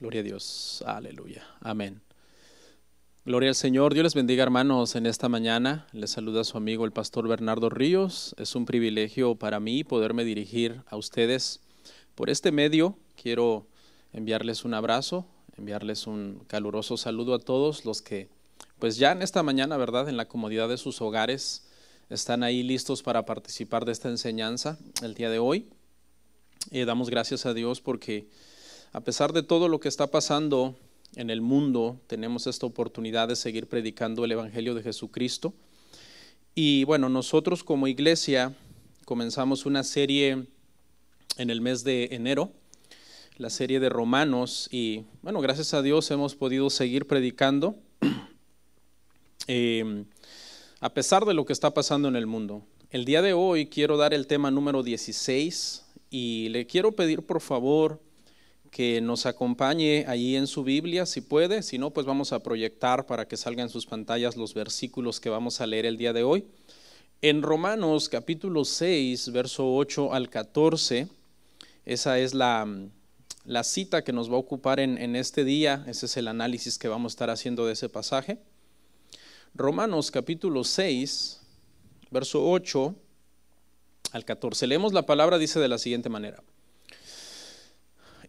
Gloria a Dios, aleluya, amén. Gloria al Señor. Dios les bendiga, hermanos, en esta mañana. Les saluda su amigo el pastor Bernardo Ríos. Es un privilegio para mí poderme dirigir a ustedes por este medio. Quiero enviarles un abrazo, enviarles un caluroso saludo a todos los que, pues ya en esta mañana, ¿verdad?, en la comodidad de sus hogares, están ahí listos para participar de esta enseñanza el día de hoy. Damos gracias a Dios porque a pesar de todo lo que está pasando en el mundo, tenemos esta oportunidad de seguir predicando el Evangelio de Jesucristo. Y bueno, nosotros como iglesia comenzamos una serie en el mes de enero, la serie de Romanos, y bueno, gracias a Dios hemos podido seguir predicando a pesar de lo que está pasando en el mundo. El día de hoy quiero dar el tema número 16 y le quiero pedir por favor que nos acompañe allí en su Biblia, si puede. Si no, pues vamos a proyectar para que salgan en sus pantallas los versículos que vamos a leer el día de hoy. En Romanos capítulo 6, verso 8 al 14, esa es la cita que nos va a ocupar en este día. Ese es el análisis que vamos a estar haciendo de ese pasaje. Romanos capítulo 6, verso 8 al 14. Leemos la palabra, dice de la siguiente manera: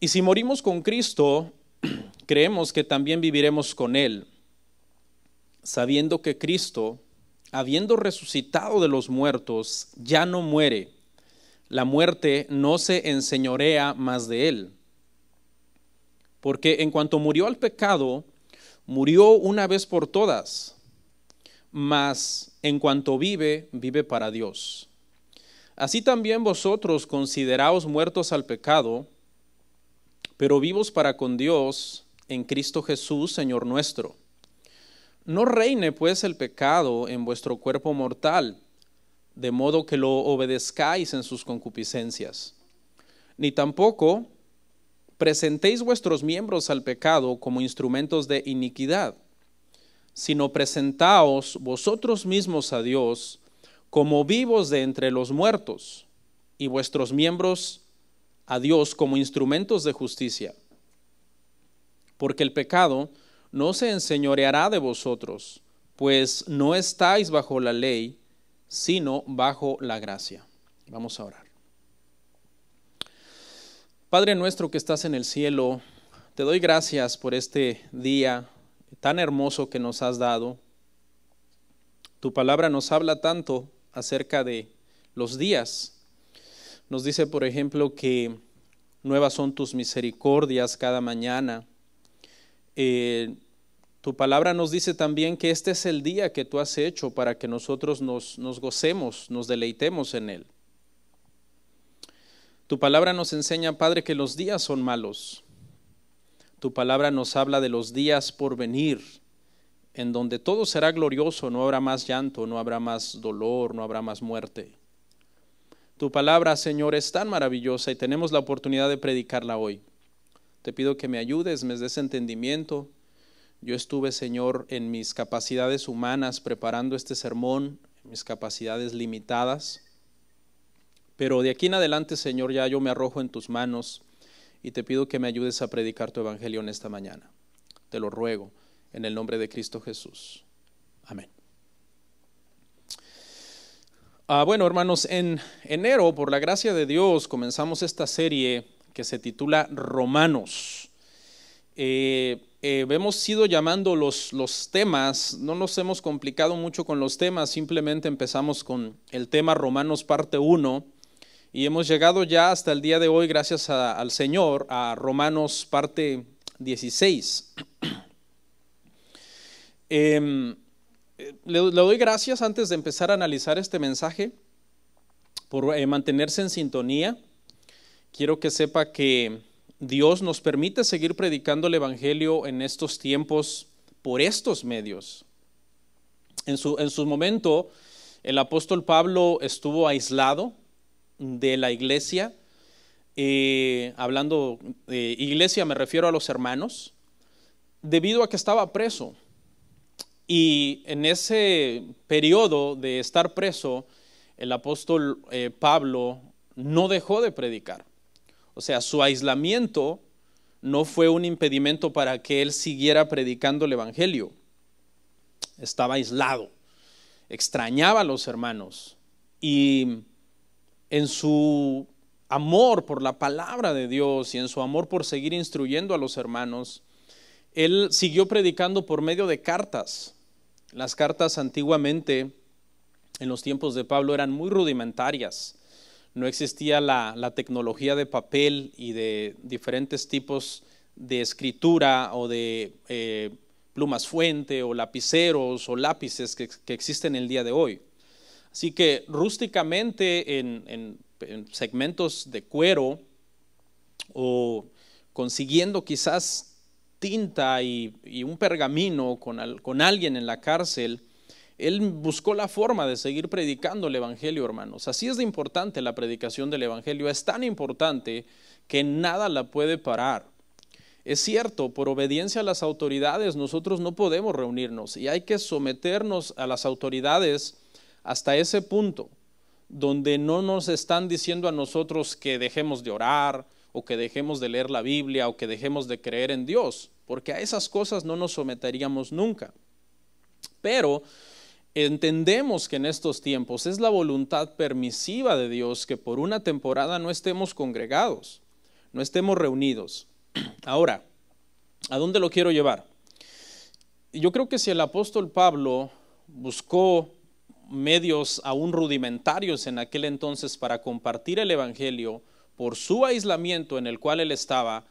y si morimos con Cristo, creemos que también viviremos con Él, sabiendo que Cristo, habiendo resucitado de los muertos, ya no muere. La muerte no se enseñorea más de Él. Porque en cuanto murió al pecado, murió una vez por todas, mas en cuanto vive, vive para Dios. Así también vosotros consideraos muertos al pecado, pero vivos para con Dios en Cristo Jesús, Señor nuestro. No reine pues el pecado en vuestro cuerpo mortal, de modo que lo obedezcáis en sus concupiscencias. Ni tampoco presentéis vuestros miembros al pecado como instrumentos de iniquidad, sino presentaos vosotros mismos a Dios como vivos de entre los muertos, y vuestros miembros a Dios como instrumentos de justicia. Porque el pecado no se enseñoreará de vosotros, pues no estáis bajo la ley, sino bajo la gracia. Vamos a orar. Padre nuestro que estás en el cielo, te doy gracias por este día tan hermoso que nos has dado. Tu palabra nos habla tanto acerca de los días. Nos dice, por ejemplo, que nuevas son tus misericordias cada mañana. Tu palabra nos dice también que este es el día que tú has hecho para que nosotros nos gocemos, nos deleitemos en él. Tu palabra nos enseña, Padre, que los días son malos. Tu palabra nos habla de los días por venir, en donde todo será glorioso, no habrá más llanto, no habrá más dolor, no habrá más muerte. Tu palabra, Señor, es tan maravillosa y tenemos la oportunidad de predicarla hoy. Te pido que me ayudes, me des entendimiento. Yo estuve, Señor, en mis capacidades humanas preparando este sermón, mis capacidades limitadas. Pero de aquí en adelante, Señor, ya yo me arrojo en tus manos y te pido que me ayudes a predicar tu evangelio en esta mañana. Te lo ruego en el nombre de Cristo Jesús. Amén. Bueno, hermanos, en enero, por la gracia de Dios, comenzamos esta serie que se titula Romanos. Hemos ido llamando los temas, no nos hemos complicado mucho con los temas, simplemente empezamos con el tema Romanos parte 1 y hemos llegado ya hasta el día de hoy, gracias al Señor, a Romanos parte 16. Le doy gracias antes de empezar a analizar este mensaje por mantenerse en sintonía. Quiero que sepa que Dios nos permite seguir predicando el evangelio en estos tiempos por estos medios. En su momento, el apóstol Pablo estuvo aislado de la iglesia. Hablando de iglesia me refiero a los hermanos, debido a que estaba preso. Y en ese periodo de estar preso, el apóstol Pablo no dejó de predicar. O sea, su aislamiento no fue un impedimento para que él siguiera predicando el evangelio. Estaba aislado, extrañaba a los hermanos y en su amor por la palabra de Dios y en su amor por seguir instruyendo a los hermanos, él siguió predicando por medio de cartas. Las cartas antiguamente, en los tiempos de Pablo, eran muy rudimentarias. No existía la tecnología de papel y de diferentes tipos de escritura o de plumas fuente o lapiceros o lápices que existen el día de hoy. Así que rústicamente en segmentos de cuero o consiguiendo quizás tinta y un pergamino con alguien en la cárcel, él buscó la forma de seguir predicando el evangelio, hermanos. Así es de importante la predicación del evangelio, es tan importante que nada la puede parar. Es cierto, por obediencia a las autoridades nosotros no podemos reunirnos y hay que someternos a las autoridades hasta ese punto donde no nos están diciendo a nosotros que dejemos de orar o que dejemos de leer la Biblia o que dejemos de creer en Dios, porque a esas cosas no nos someteríamos nunca. Pero entendemos que en estos tiempos es la voluntad permisiva de Dios que por una temporada no estemos congregados, no estemos reunidos. Ahora, ¿a dónde lo quiero llevar? Yo creo que si el apóstol Pablo buscó medios aún rudimentarios en aquel entonces para compartir el evangelio por su aislamiento en el cual él estaba,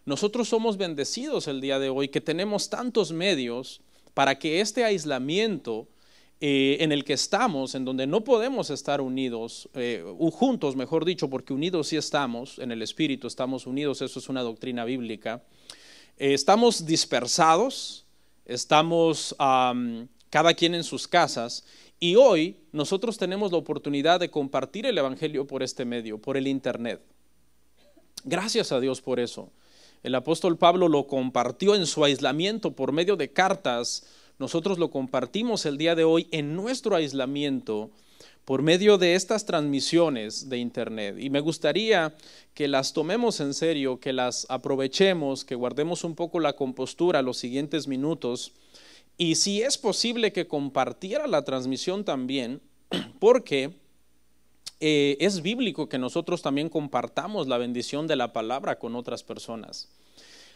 nosotros somos bendecidos el día de hoy que tenemos tantos medios para que este aislamiento en el que estamos, en donde no podemos estar unidos, juntos mejor dicho, porque unidos sí estamos, en el espíritu estamos unidos, eso es una doctrina bíblica, estamos dispersados, estamos cada quien en sus casas. Y hoy nosotros tenemos la oportunidad de compartir el evangelio por este medio, por el internet. Gracias a Dios por eso. El apóstol Pablo lo compartió en su aislamiento por medio de cartas. Nosotros lo compartimos el día de hoy en nuestro aislamiento por medio de estas transmisiones de internet. Y me gustaría que las tomemos en serio, que las aprovechemos, que guardemos un poco la compostura los siguientes minutos. Y si es posible que compartiera la transmisión también, porque es bíblico que nosotros también compartamos la bendición de la palabra con otras personas.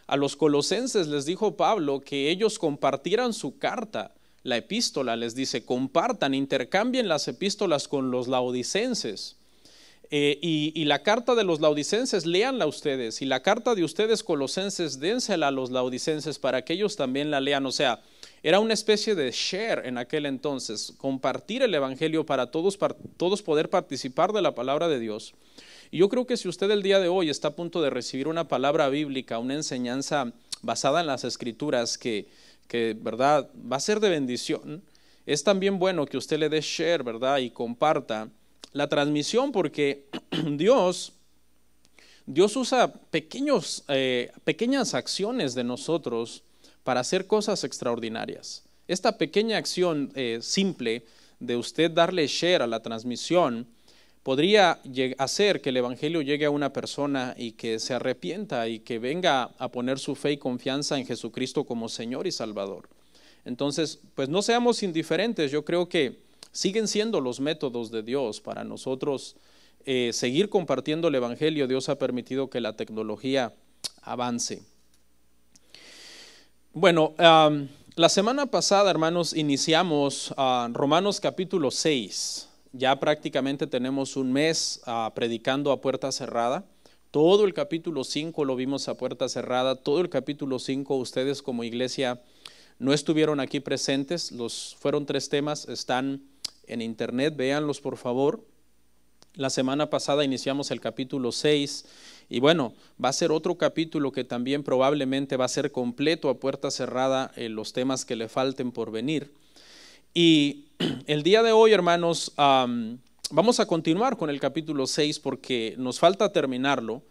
A los colosenses les dijo Pablo que ellos compartieran su carta, la epístola, les dice, compartan, intercambien las epístolas con los laodicenses. Y la carta de los laodicenses, léanla ustedes, y la carta de ustedes colosenses, dénsela a los laodicenses para que ellos también la lean. O sea, era una especie de share en aquel entonces, compartir el evangelio para todos poder participar de la palabra de Dios. Y yo creo que si usted el día de hoy está a punto de recibir una palabra bíblica, una enseñanza basada en las escrituras que verdad va a ser de bendición, es también bueno que usted le dé share, verdad, y comparta la transmisión, porque Dios usa pequeñas acciones de nosotros para hacer cosas extraordinarias. Esta pequeña acción simple de usted darle share a la transmisión podría hacer que el evangelio llegue a una persona y que se arrepienta y que venga a poner su fe y confianza en Jesucristo como Señor y Salvador. Entonces, pues no seamos indiferentes. Yo creo que siguen siendo los métodos de Dios para nosotros seguir compartiendo el evangelio. Dios ha permitido que la tecnología avance. Bueno, la semana pasada, hermanos, iniciamos Romanos capítulo 6. Ya prácticamente tenemos un mes predicando a puerta cerrada. Todo el capítulo 5 lo vimos a puerta cerrada. Todo el capítulo 5 ustedes como iglesia no estuvieron aquí presentes. Fueron 3 temas, están en internet, véanlos por favor. La semana pasada iniciamos el capítulo 6 y bueno, va a ser otro capítulo que también probablemente va a ser completo a puerta cerrada los temas que le falten por venir. Y el día de hoy, hermanos, vamos a continuar con el capítulo 6 porque nos falta terminarlo.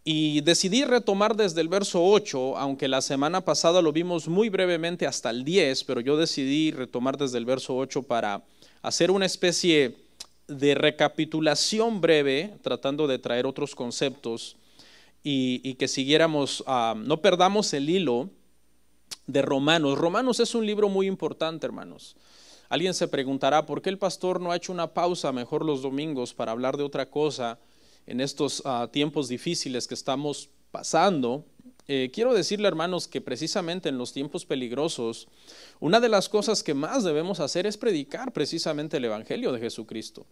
Y decidí retomar desde el verso 8, aunque la semana pasada lo vimos muy brevemente hasta el 10, pero yo decidí retomar desde el verso 8 para hacer una especie de recapitulación breve, tratando de traer otros conceptos. y que siguiéramos, no perdamos el hilo de Romanos. Romanos es un libro muy importante, hermanos. Alguien se preguntará, ¿por qué el pastor no ha hecho una pausa mejor los domingos para hablar de otra cosa en estos tiempos difíciles que estamos pasando? Quiero decirle, hermanos, que precisamente en los tiempos peligrosos, una de las cosas que más debemos hacer es predicar precisamente el Evangelio de Jesucristo.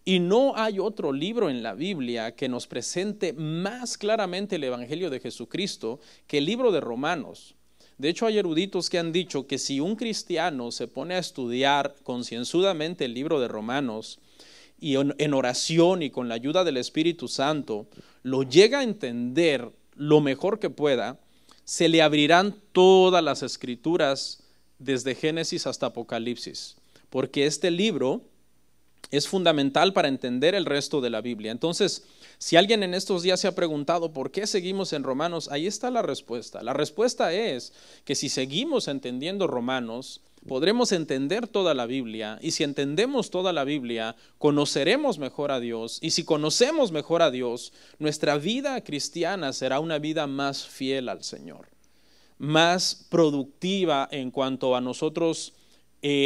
Y no hay otro libro en la Biblia que nos presente más claramente el Evangelio de Jesucristo que el libro de Romanos. De hecho, hay eruditos que han dicho que si un cristiano se pone a estudiar concienzudamente el libro de Romanos y en oración y con la ayuda del Espíritu Santo, lo llega a entender lo mejor que pueda, se le abrirán todas las escrituras desde Génesis hasta Apocalipsis, porque este libro es fundamental para entender el resto de la Biblia. Entonces, si alguien en estos días se ha preguntado ¿por qué seguimos en Romanos? Ahí está la respuesta. La respuesta es que si seguimos entendiendo Romanos, podremos entender toda la Biblia, y si entendemos toda la Biblia, conoceremos mejor a Dios, y si conocemos mejor a Dios, nuestra vida cristiana será una vida más fiel al Señor, más productiva en cuanto a nosotros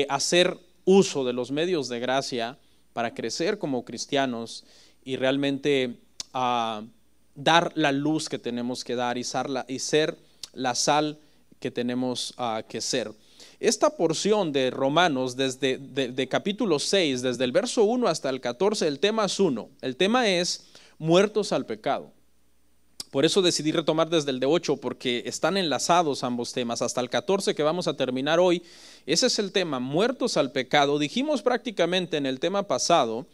hacer uso de los medios de gracia para crecer como cristianos y realmente dar la luz que tenemos que dar y ser la sal que tenemos que ser. Esta porción de Romanos, de capítulo 6, desde el verso 1 hasta el 14, el tema es uno. El tema es muertos al pecado. Por eso decidí retomar desde el de 8, porque están enlazados ambos temas. Hasta el 14 que vamos a terminar hoy, ese es el tema, muertos al pecado. Dijimos prácticamente en el tema pasado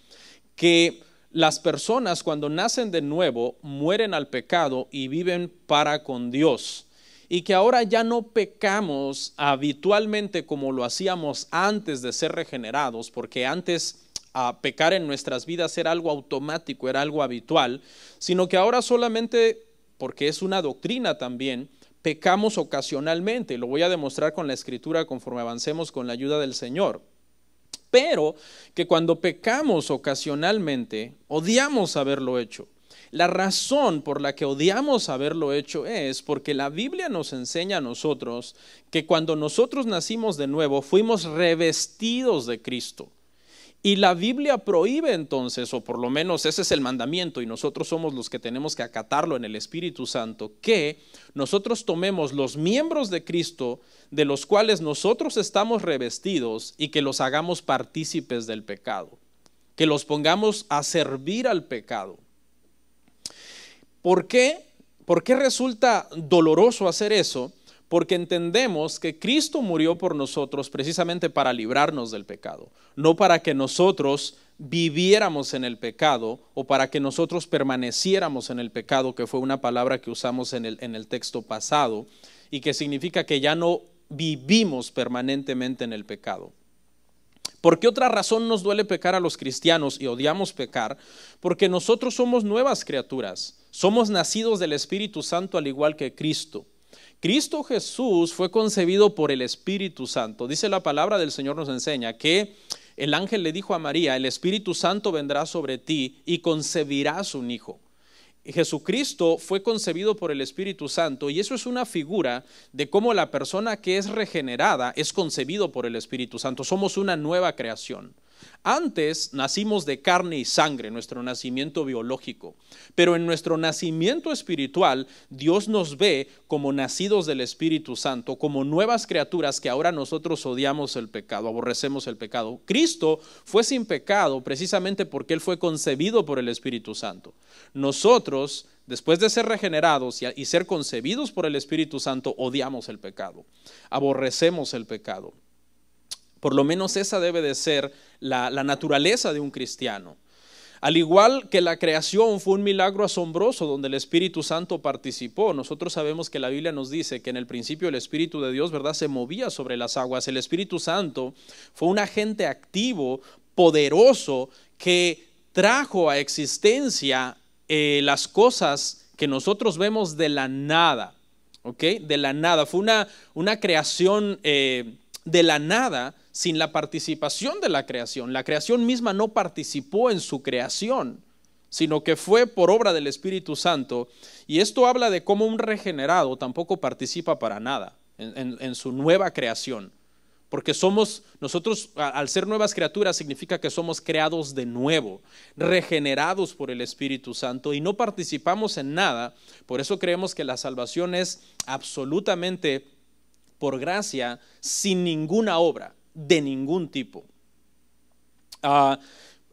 que las personas cuando nacen de nuevo mueren al pecado y viven para con Dios. Y que ahora ya no pecamos habitualmente como lo hacíamos antes de ser regenerados, porque antes pecar en nuestras vidas era algo automático, era algo habitual, sino que ahora solamente, porque es una doctrina también, pecamos ocasionalmente. Lo voy a demostrar con la Escritura conforme avancemos con la ayuda del Señor. Pero que cuando pecamos ocasionalmente, odiamos haberlo hecho. La razón por la que odiamos haberlo hecho es porque la Biblia nos enseña a nosotros que cuando nosotros nacimos de nuevo, fuimos revestidos de Cristo. Y la Biblia prohíbe entonces, o por lo menos ese es el mandamiento, y nosotros somos los que tenemos que acatarlo en el Espíritu Santo, que nosotros tomemos los miembros de Cristo de los cuales nosotros estamos revestidos y que los hagamos partícipes del pecado, que los pongamos a servir al pecado. ¿Por qué? ¿Por qué resulta doloroso hacer eso? Porque entendemos que Cristo murió por nosotros precisamente para librarnos del pecado, no para que nosotros viviéramos en el pecado o para que nosotros permaneciéramos en el pecado, que fue una palabra que usamos en el texto pasado y que significa que ya no vivimos permanentemente en el pecado. ¿Por qué otra razón nos duele pecar a los cristianos y odiamos pecar? Porque nosotros somos nuevas criaturas, somos nacidos del Espíritu Santo al igual que Cristo. Cristo Jesús fue concebido por el Espíritu Santo. Dice la palabra del Señor, nos enseña que el ángel le dijo a María, el Espíritu Santo vendrá sobre ti y concebirás un hijo. Jesucristo fue concebido por el Espíritu Santo y eso es una figura de cómo la persona que es regenerada es concebido por el Espíritu Santo. Somos una nueva creación. Antes nacimos de carne y sangre, nuestro nacimiento biológico, pero en nuestro nacimiento espiritual Dios nos ve como nacidos del Espíritu Santo, como nuevas criaturas que ahora nosotros odiamos el pecado, aborrecemos el pecado. Cristo fue sin pecado precisamente porque Él fue concebido por el Espíritu Santo. Nosotros, después de ser regenerados y ser concebidos por el Espíritu Santo, odiamos el pecado, aborrecemos el pecado. Por lo menos esa debe de ser la naturaleza de un cristiano. Al igual que la creación fue un milagro asombroso donde el Espíritu Santo participó. Nosotros sabemos que la Biblia nos dice que en el principio el Espíritu de Dios, ¿verdad?, se movía sobre las aguas. El Espíritu Santo fue un agente activo, poderoso, que trajo a existencia las cosas que nosotros vemos de la nada. ¿Ok? De la nada. Fue una creación de la nada, sin la participación de la creación. La creación misma no participó en su creación, sino que fue por obra del Espíritu Santo. Y esto habla de cómo un regenerado tampoco participa para nada en su nueva creación. Porque nosotros al ser nuevas criaturas significa que somos creados de nuevo, regenerados por el Espíritu Santo y no participamos en nada. Por eso creemos que la salvación es absolutamente por gracia, sin ninguna obra, de ningún tipo.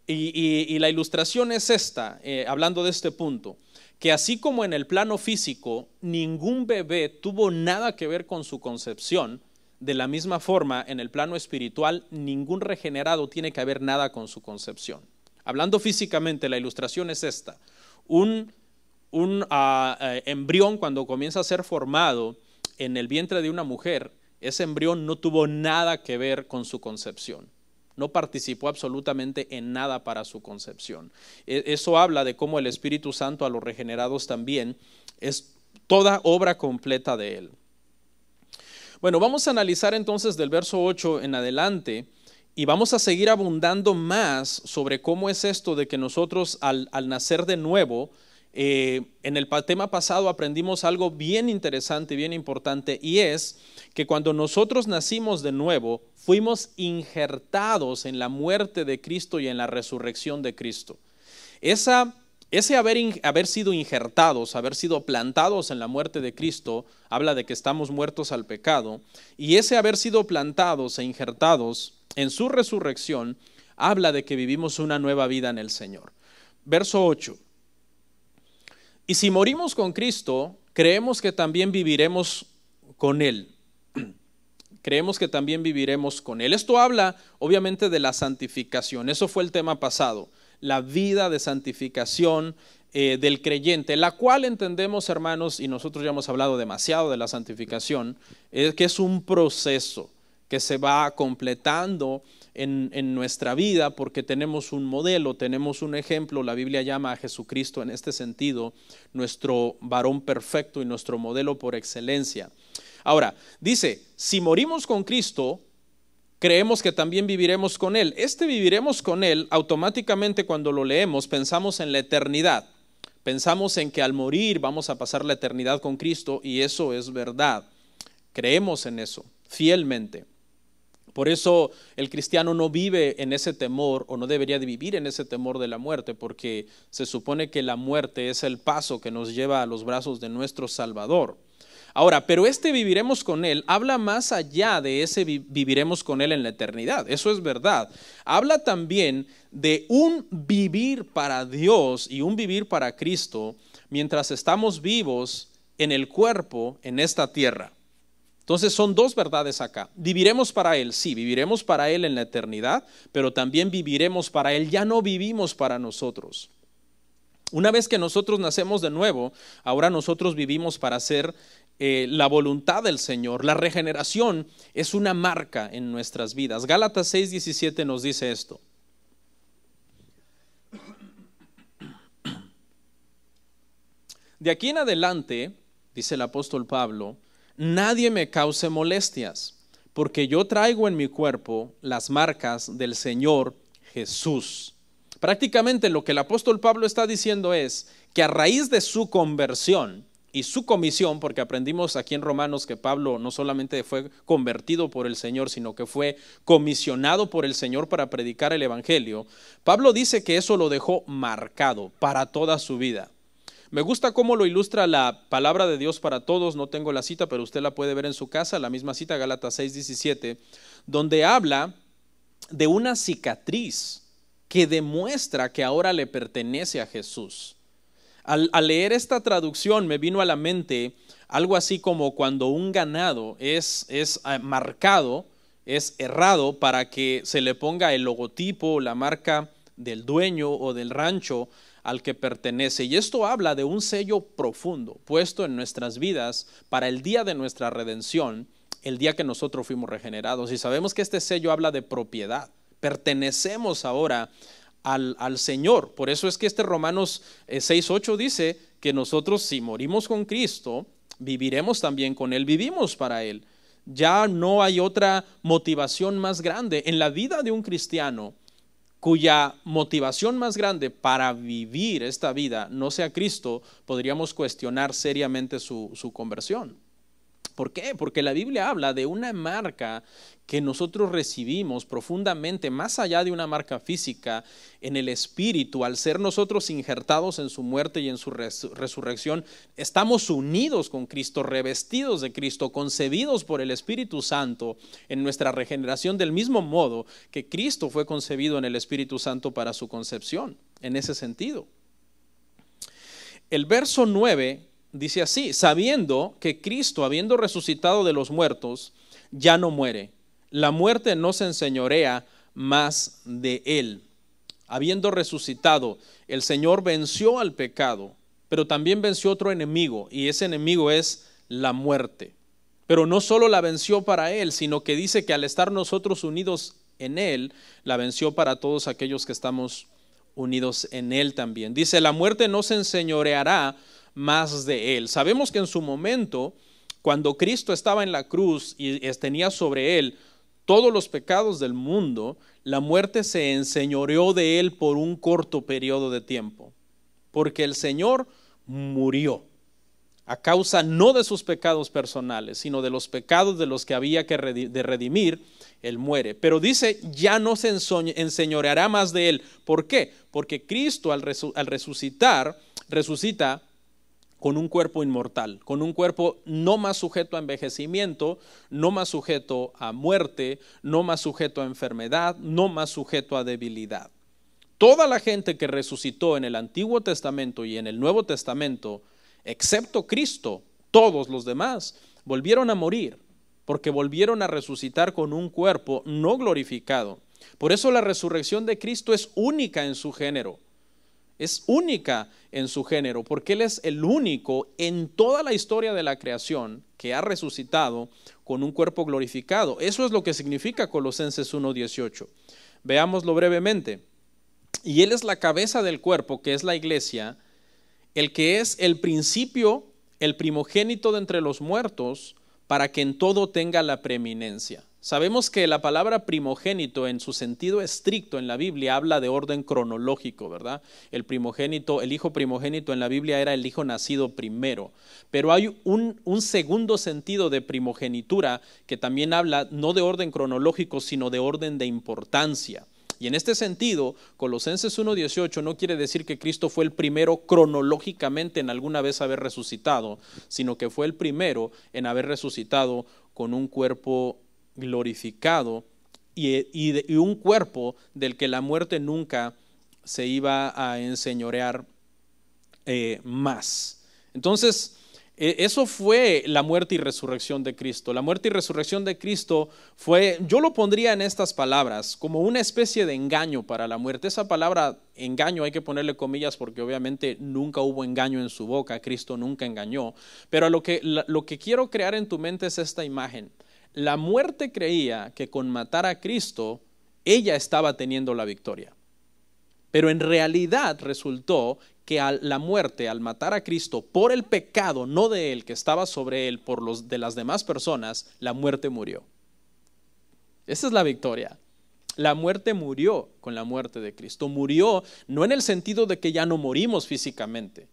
Y la ilustración es esta, hablando de este punto, que así como en el plano físico ningún bebé tuvo nada que ver con su concepción, de la misma forma, en el plano espiritual, ningún regenerado tiene que ver nada con su concepción. Hablando físicamente, la ilustración es esta. Un embrión, cuando comienza a ser formado en el vientre de una mujer, ese embrión no tuvo nada que ver con su concepción. No participó absolutamente en nada para su concepción. Eso habla de cómo el Espíritu Santo a los regenerados también es toda obra completa de Él. Bueno, vamos a analizar entonces del verso 8 en adelante y vamos a seguir abundando más sobre cómo es esto de que nosotros al nacer de nuevo, en el tema pasado aprendimos algo bien interesante, bien importante, y es que cuando nosotros nacimos de nuevo, fuimos injertados en la muerte de Cristo y en la resurrección de Cristo. Ese haber sido injertados, haber sido plantados en la muerte de Cristo, habla de que estamos muertos al pecado, y ese haber sido plantados e injertados en su resurrección, habla de que vivimos una nueva vida en el Señor. Verso 8. Y si morimos con Cristo, creemos que también viviremos con Él. Creemos que también viviremos con Él. Esto habla obviamente de la santificación, eso fue el tema pasado. La vida de santificación del creyente, la cual entendemos, hermanos, y nosotros ya hemos hablado demasiado de la santificación, que es un proceso que se va completando en nuestra vida porque tenemos un modelo, tenemos un ejemplo. La Biblia llama a Jesucristo en este sentido nuestro varón perfecto y nuestro modelo por excelencia. Ahora, dice, si morimos con Cristo, creemos que también viviremos con Él. Viviremos con Él, automáticamente cuando lo leemos pensamos en la eternidad. Pensamos en que al morir vamos a pasar la eternidad con Cristo, y eso es verdad. Creemos en eso, fielmente. Por eso el cristiano no vive en ese temor, o no debería de vivir en ese temor de la muerte, porque se supone que la muerte es el paso que nos lleva a los brazos de nuestro Salvador. Ahora, pero viviremos con Él habla más allá de ese viviremos con Él en la eternidad. Eso es verdad. Habla también de un vivir para Dios y un vivir para Cristo mientras estamos vivos en el cuerpo en esta tierra. Entonces son dos verdades acá. Viviremos para Él, sí, viviremos para Él en la eternidad, pero también viviremos para Él. Ya no vivimos para nosotros. Una vez que nosotros nacemos de nuevo, ahora nosotros vivimos para hacer la voluntad del Señor. La regeneración es una marca en nuestras vidas. Gálatas 6:17 nos dice esto. De aquí en adelante, dice el apóstol Pablo, nadie me cause molestias, porque yo traigo en mi cuerpo las marcas del Señor Jesús. Prácticamente lo que el apóstol Pablo está diciendo es que a raíz de su conversión y su comisión, porque aprendimos aquí en Romanos que Pablo no solamente fue convertido por el Señor, sino que fue comisionado por el Señor para predicar el Evangelio. Pablo dice que eso lo dejó marcado para toda su vida. Me gusta cómo lo ilustra la palabra de Dios para todos. No tengo la cita, pero usted la puede ver en su casa, la misma cita, Gálatas 6:17, donde habla de una cicatriz que demuestra que ahora le pertenece a Jesús. Al leer esta traducción me vino a la mente algo así como cuando un ganado es marcado, es herrado para que se le ponga el logotipo, la marca del dueño o del rancho al que pertenece. Y esto habla de un sello profundo puesto en nuestras vidas para el día de nuestra redención, el día que nosotros fuimos regenerados. Y sabemos que este sello habla de propiedad. Pertenecemos ahora al Señor. Por eso es que Romanos 6:8 dice que nosotros, si morimos con Cristo, viviremos también con Él, vivimos para Él. Ya no hay otra motivación más grande en la vida de un cristiano. cuya motivación más grande para vivir esta vida no sea Cristo, podríamos cuestionar seriamente su conversión. ¿Por qué? Porque la Biblia habla de una marca que nosotros recibimos profundamente, más allá de una marca física, en el Espíritu. Al ser nosotros injertados en su muerte y en su resurrección, estamos unidos con Cristo, revestidos de Cristo, concebidos por el Espíritu Santo en nuestra regeneración, del mismo modo que Cristo fue concebido en el Espíritu Santo para su concepción, en ese sentido. El verso 9 dice así: sabiendo que Cristo, habiendo resucitado de los muertos, ya no muere. La muerte no se enseñorea más de él. Habiendo resucitado, el Señor venció al pecado, pero también venció otro enemigo, y ese enemigo es la muerte. Pero no solo la venció para él, sino que dice que al estar nosotros unidos en él, la venció para todos aquellos que estamos unidos en él también. Dice: la muerte no se enseñoreará más de él. Sabemos que en su momento, cuando Cristo estaba en la cruz y tenía sobre él todos los pecados del mundo, la muerte se enseñoreó de él por un corto periodo de tiempo, porque el Señor murió a causa no de sus pecados personales, sino de los pecados de los que había que redimir. Él muere, pero dice: ya no se enseñoreará más de él. ¿Por qué? Porque Cristo al resucitar, resucita con un cuerpo inmortal, con un cuerpo no más sujeto a envejecimiento, no más sujeto a muerte, no más sujeto a enfermedad, no más sujeto a debilidad. Toda la gente que resucitó en el Antiguo Testamento y en el Nuevo Testamento, excepto Cristo, todos los demás volvieron a morir, porque volvieron a resucitar con un cuerpo no glorificado. Por eso la resurrección de Cristo es única en su género. Es única en su género, porque Él es el único en toda la historia de la creación que ha resucitado con un cuerpo glorificado. Eso es lo que significa Colosenses 1:18. Veámoslo brevemente. Y Él es la cabeza del cuerpo, que es la iglesia, el que es el principio, el primogénito de entre los muertos, para que en todo tenga la preeminencia. Sabemos que la palabra primogénito en su sentido estricto en la Biblia habla de orden cronológico, ¿verdad? El primogénito, el hijo primogénito en la Biblia era el hijo nacido primero, pero hay un segundo sentido de primogenitura que también habla no de orden cronológico, sino de orden de importancia. Y en este sentido, Colosenses 1:18 no quiere decir que Cristo fue el primero cronológicamente en alguna vez haber resucitado, sino que fue el primero en haber resucitado con un cuerpo glorificado y un cuerpo del que la muerte nunca se iba a enseñorear más. Entonces, eso fue la muerte y resurrección de Cristo. La muerte y resurrección de Cristo fue, yo lo pondría en estas palabras, como una especie de engaño para la muerte. Esa palabra engaño hay que ponerle comillas porque obviamente nunca hubo engaño en su boca, Cristo nunca engañó. Pero lo que quiero crear en tu mente es esta imagen. La muerte creía que con matar a Cristo, ella estaba teniendo la victoria. Pero en realidad resultó que la muerte, al matar a Cristo por el pecado, no de él, que estaba sobre él, por los de las demás personas, la muerte murió. Esa es la victoria. La muerte murió con la muerte de Cristo. Murió no en el sentido de que ya no morimos físicamente.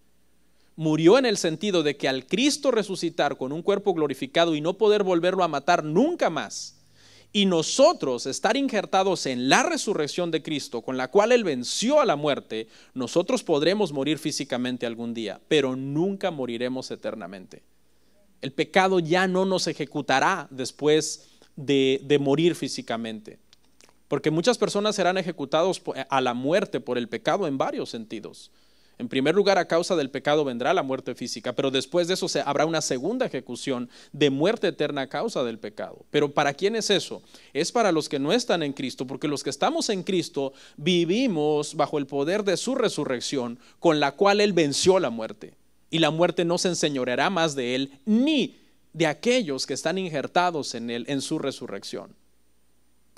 Murió en el sentido de que al Cristo resucitar con un cuerpo glorificado y no poder volverlo a matar nunca más, y nosotros estar injertados en la resurrección de Cristo, con la cual Él venció a la muerte, nosotros podremos morir físicamente algún día, pero nunca moriremos eternamente. El pecado ya no nos ejecutará después de morir físicamente, porque muchas personas serán ejecutados a la muerte por el pecado en varios sentidos. En primer lugar, a causa del pecado vendrá la muerte física, pero después de eso habrá una segunda ejecución de muerte eterna a causa del pecado. Pero ¿para quién es eso? Es para los que no están en Cristo, porque los que estamos en Cristo vivimos bajo el poder de su resurrección, con la cual Él venció la muerte. Y la muerte no se enseñoreará más de Él, ni de aquellos que están injertados en Él, en su resurrección.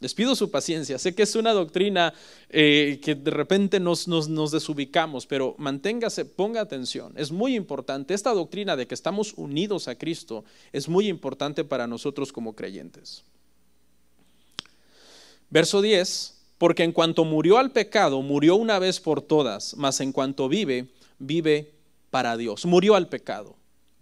Les pido su paciencia. Sé que es una doctrina que de repente nos desubicamos, pero manténgase, ponga atención. Es muy importante. Esta doctrina de que estamos unidos a Cristo es muy importante para nosotros como creyentes. Verso 10 Porque en cuanto murió al pecado, murió una vez por todas, mas en cuanto vive, vive para Dios. Murió al pecado.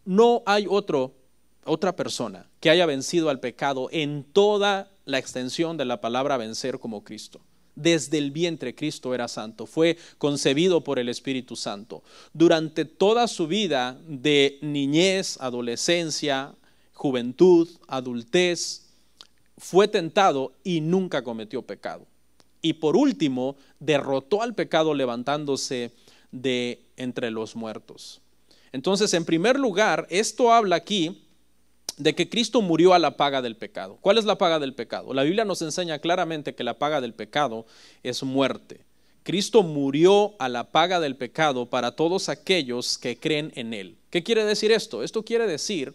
No hay otra persona que haya vencido al pecado en toda la extensión de la palabra vencer como Cristo. Desde el vientre Cristo era santo, fue concebido por el Espíritu Santo. Durante toda su vida de niñez, adolescencia, juventud, adultez, fue tentado y nunca cometió pecado. Y por último, derrotó al pecado levantándose de entre los muertos. Entonces, en primer lugar, esto habla aquí de que Cristo murió a la paga del pecado. ¿Cuál es la paga del pecado? La Biblia nos enseña claramente que la paga del pecado es muerte. Cristo murió a la paga del pecado para todos aquellos que creen en Él. ¿Qué quiere decir esto? Esto quiere decir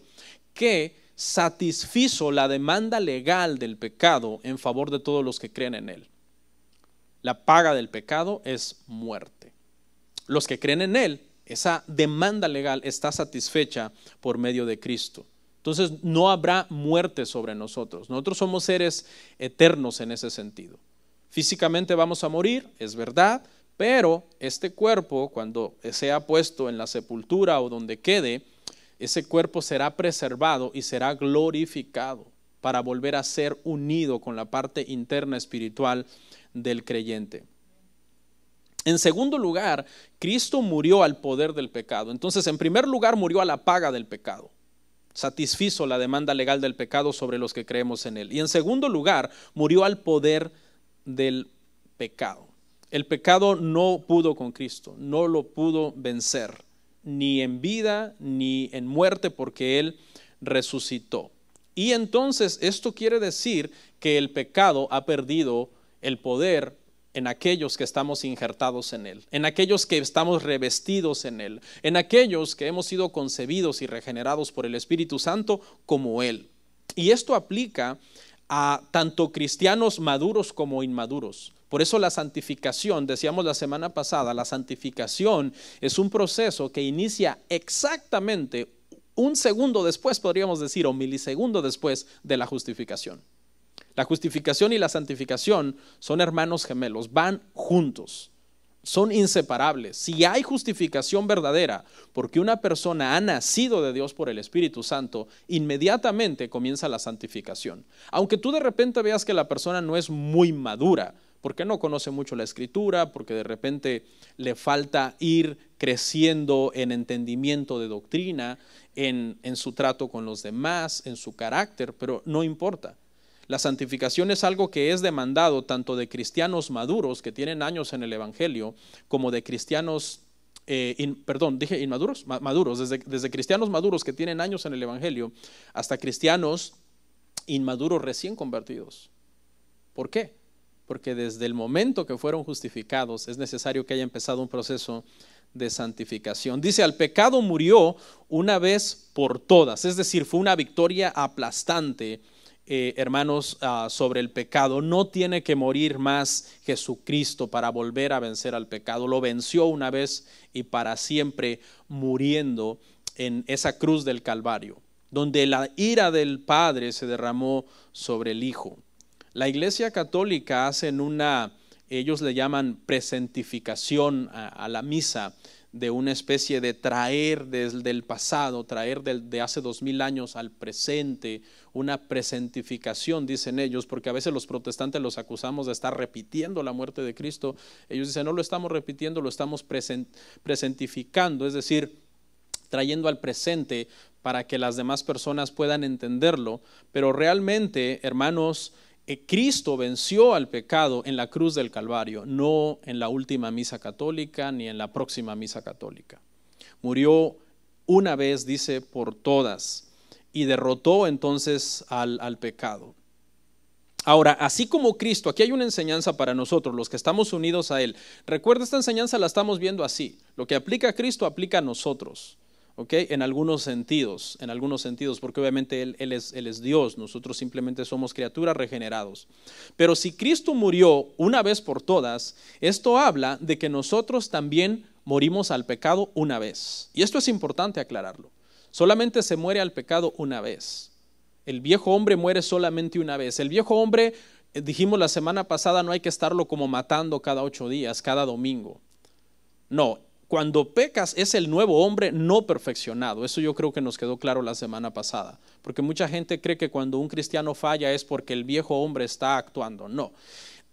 que satisfizo la demanda legal del pecado en favor de todos los que creen en Él. La paga del pecado es muerte. Los que creen en Él, esa demanda legal está satisfecha por medio de Cristo. Entonces no habrá muerte sobre nosotros. Nosotros somos seres eternos en ese sentido. Físicamente vamos a morir, es verdad, pero este cuerpo, cuando sea puesto en la sepultura o donde quede, ese cuerpo será preservado y será glorificado para volver a ser unido con la parte interna espiritual del creyente. En segundo lugar, Cristo murió al poder del pecado. Entonces, en primer lugar, murió a la paga del pecado. Satisfizo la demanda legal del pecado sobre los que creemos en Él. Y en segundo lugar, murió al poder del pecado. El pecado no pudo con Cristo, no lo pudo vencer, ni en vida ni en muerte, porque Él resucitó. Y entonces esto quiere decir que el pecado ha perdido el poder en aquellos que estamos injertados en Él, en aquellos que estamos revestidos en Él, en aquellos que hemos sido concebidos y regenerados por el Espíritu Santo como Él. Y esto aplica a tanto cristianos maduros como inmaduros. Por eso la santificación, decíamos la semana pasada, la santificación es un proceso que inicia exactamente un segundo después, podríamos decir, o milisegundo después de la justificación. La justificación y la santificación son hermanos gemelos, van juntos, son inseparables. Si hay justificación verdadera, porque una persona ha nacido de Dios por el Espíritu Santo, inmediatamente comienza la santificación. Aunque tú de repente veas que la persona no es muy madura, porque no conoce mucho la Escritura, porque de repente le falta ir creciendo en entendimiento de doctrina, en su trato con los demás, en su carácter, pero no importa. La santificación es algo que es demandado tanto de cristianos maduros que tienen años en el Evangelio, como de cristianos, maduros, desde cristianos maduros que tienen años en el Evangelio, hasta cristianos inmaduros recién convertidos. ¿Por qué? Porque desde el momento que fueron justificados es necesario que haya empezado un proceso de santificación. Dice, al pecado murió una vez por todas, es decir, fue una victoria aplastante, hermanos, sobre el pecado. No tiene que morir más Jesucristo para volver a vencer al pecado. Lo venció una vez y para siempre, muriendo en esa cruz del Calvario, donde la ira del Padre se derramó sobre el Hijo. La Iglesia Católica ellos le llaman presentificación a la misa, de una especie de traer desde el pasado, traer de hace 2000 años al presente, una presentificación, dicen ellos, porque a veces los protestantes los acusamos de estar repitiendo la muerte de Cristo. Ellos dicen, no lo estamos repitiendo, lo estamos presentificando, es decir, trayendo al presente para que las demás personas puedan entenderlo. Pero realmente, hermanos, Cristo venció al pecado en la cruz del Calvario, no en la última misa católica ni en la próxima misa católica. Murió una vez, dice, por todas, y derrotó entonces al pecado. Ahora, así como Cristo, aquí hay una enseñanza para nosotros, los que estamos unidos a Él. Recuerda, esta enseñanza la estamos viendo así. Lo que aplica a Cristo aplica a nosotros. ¿Okay? En algunos sentidos, porque obviamente Él es Dios, nosotros simplemente somos criaturas regenerados. Pero si Cristo murió una vez por todas, esto habla de que nosotros también morimos al pecado una vez. Y esto es importante aclararlo. Solamente se muere al pecado una vez. El viejo hombre muere solamente una vez. El viejo hombre dijimos la semana pasada, no hay que estarlo como matando cada 8 días, cada domingo. No, cuando pecas es el nuevo hombre no perfeccionado. Eso yo creo que nos quedó claro la semana pasada. Porque mucha gente cree que cuando un cristiano falla es porque el viejo hombre está actuando. No.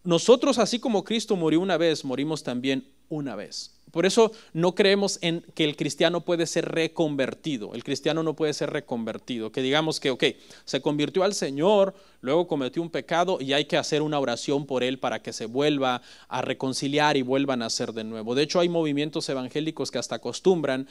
Nosotros, así como Cristo murió una vez, morimos también una vez. Por eso no creemos en que el cristiano puede ser reconvertido. El cristiano no puede ser reconvertido. Que digamos que, se convirtió al Señor, luego cometió un pecado y hay que hacer una oración por él para que se vuelva a reconciliar y vuelvan a ser de nuevo. De hecho, hay movimientos evangélicos que hasta acostumbran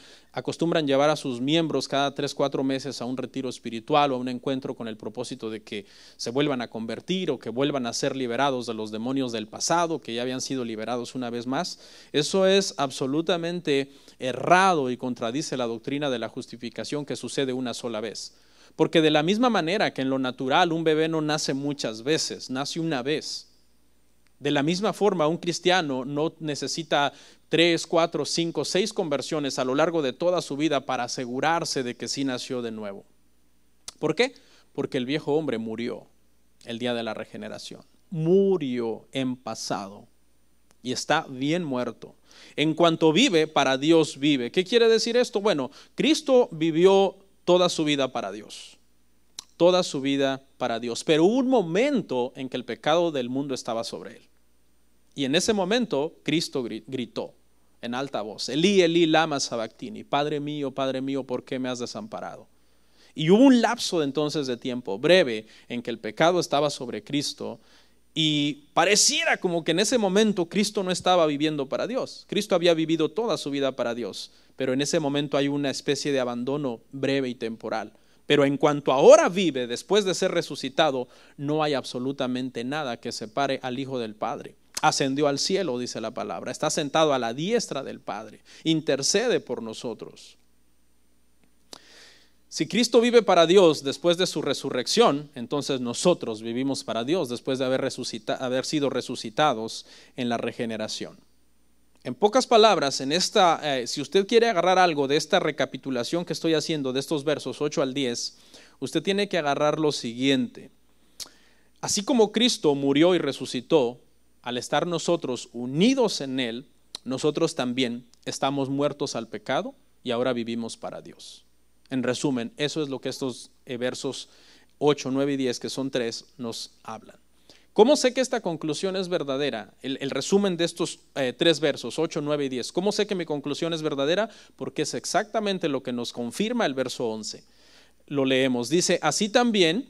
llevar a sus miembros cada 3-4 meses a un retiro espiritual o a un encuentro con el propósito de que se vuelvan a convertir o que vuelvan a ser liberados de los demonios del pasado, que ya habían sido liberados una vez más. Eso es absolutamente errado y contradice la doctrina de la justificación que sucede una sola vez. Porque de la misma manera que en lo natural un bebé no nace muchas veces, nace una vez. De la misma forma un cristiano no necesita 3, 4, 5, 6 conversiones a lo largo de toda su vida para asegurarse de que sí nació de nuevo. ¿Por qué? Porque el viejo hombre murió el día de la regeneración. Murió en pasado y está bien muerto. En cuanto vive, para Dios vive. ¿Qué quiere decir esto? Bueno, Cristo vivió toda su vida para Dios. Toda su vida para Dios. Pero hubo un momento en que el pecado del mundo estaba sobre él. Y en ese momento Cristo gritó en alta voz: Elí, Elí, lama sabactini, Padre mío, ¿por qué me has desamparado? Y hubo un lapso de entonces de tiempo breve en que el pecado estaba sobre Cristo. Y pareciera como que en ese momento Cristo no estaba viviendo para Dios. Cristo había vivido toda su vida para Dios, pero en ese momento hay una especie de abandono breve y temporal. Pero en cuanto ahora vive, después de ser resucitado, no hay absolutamente nada que separe al Hijo del Padre. Ascendió al cielo, dice la palabra, está sentado a la diestra del Padre, intercede por nosotros. Si Cristo vive para Dios después de su resurrección, entonces nosotros vivimos para Dios después de haber sido resucitados en la regeneración. En pocas palabras, si usted quiere agarrar algo de esta recapitulación que estoy haciendo de estos versos 8 al 10, usted tiene que agarrar lo siguiente. Así como Cristo murió y resucitó, al estar nosotros unidos en Él, nosotros también estamos muertos al pecado y ahora vivimos para Dios. En resumen, eso es lo que estos versos 8, 9 y 10, que son 3, nos hablan. ¿Cómo sé que esta conclusión es verdadera? El resumen de estos 3 versos, 8, 9 y 10. ¿Cómo sé que mi conclusión es verdadera? Porque es exactamente lo que nos confirma el verso 11. Lo leemos. Dice: así también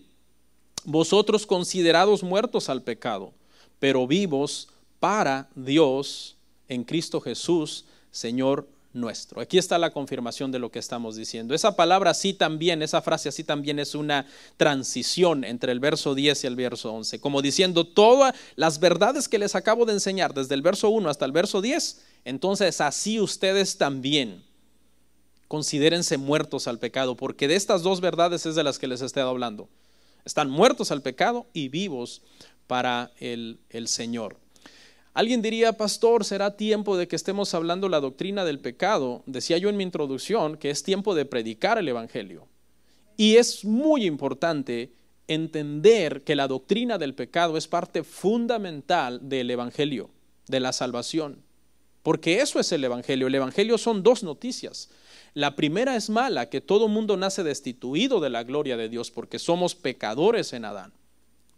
vosotros considerados muertos al pecado, pero vivos para Dios en Cristo Jesús, Señor nuestro. Aquí está la confirmación de lo que estamos diciendo. Esa palabra sí también, esa frase así también es una transición entre el verso 10 y el verso 11, como diciendo todas las verdades que les acabo de enseñar desde el verso 1 hasta el verso 10, entonces así ustedes también considérense muertos al pecado, porque de estas dos verdades es de las que les he estado hablando. Están muertos al pecado y vivos para el Señor. Alguien diría: pastor, ¿será tiempo de que estemos hablando la doctrina del pecado? Decía yo en mi introducción que es tiempo de predicar el evangelio. Y es muy importante entender que la doctrina del pecado es parte fundamental del evangelio, de la salvación. Porque eso es el evangelio. El evangelio son 2 noticias. La primera es mala, que todo mundo nace destituido de la gloria de Dios porque somos pecadores en Adán.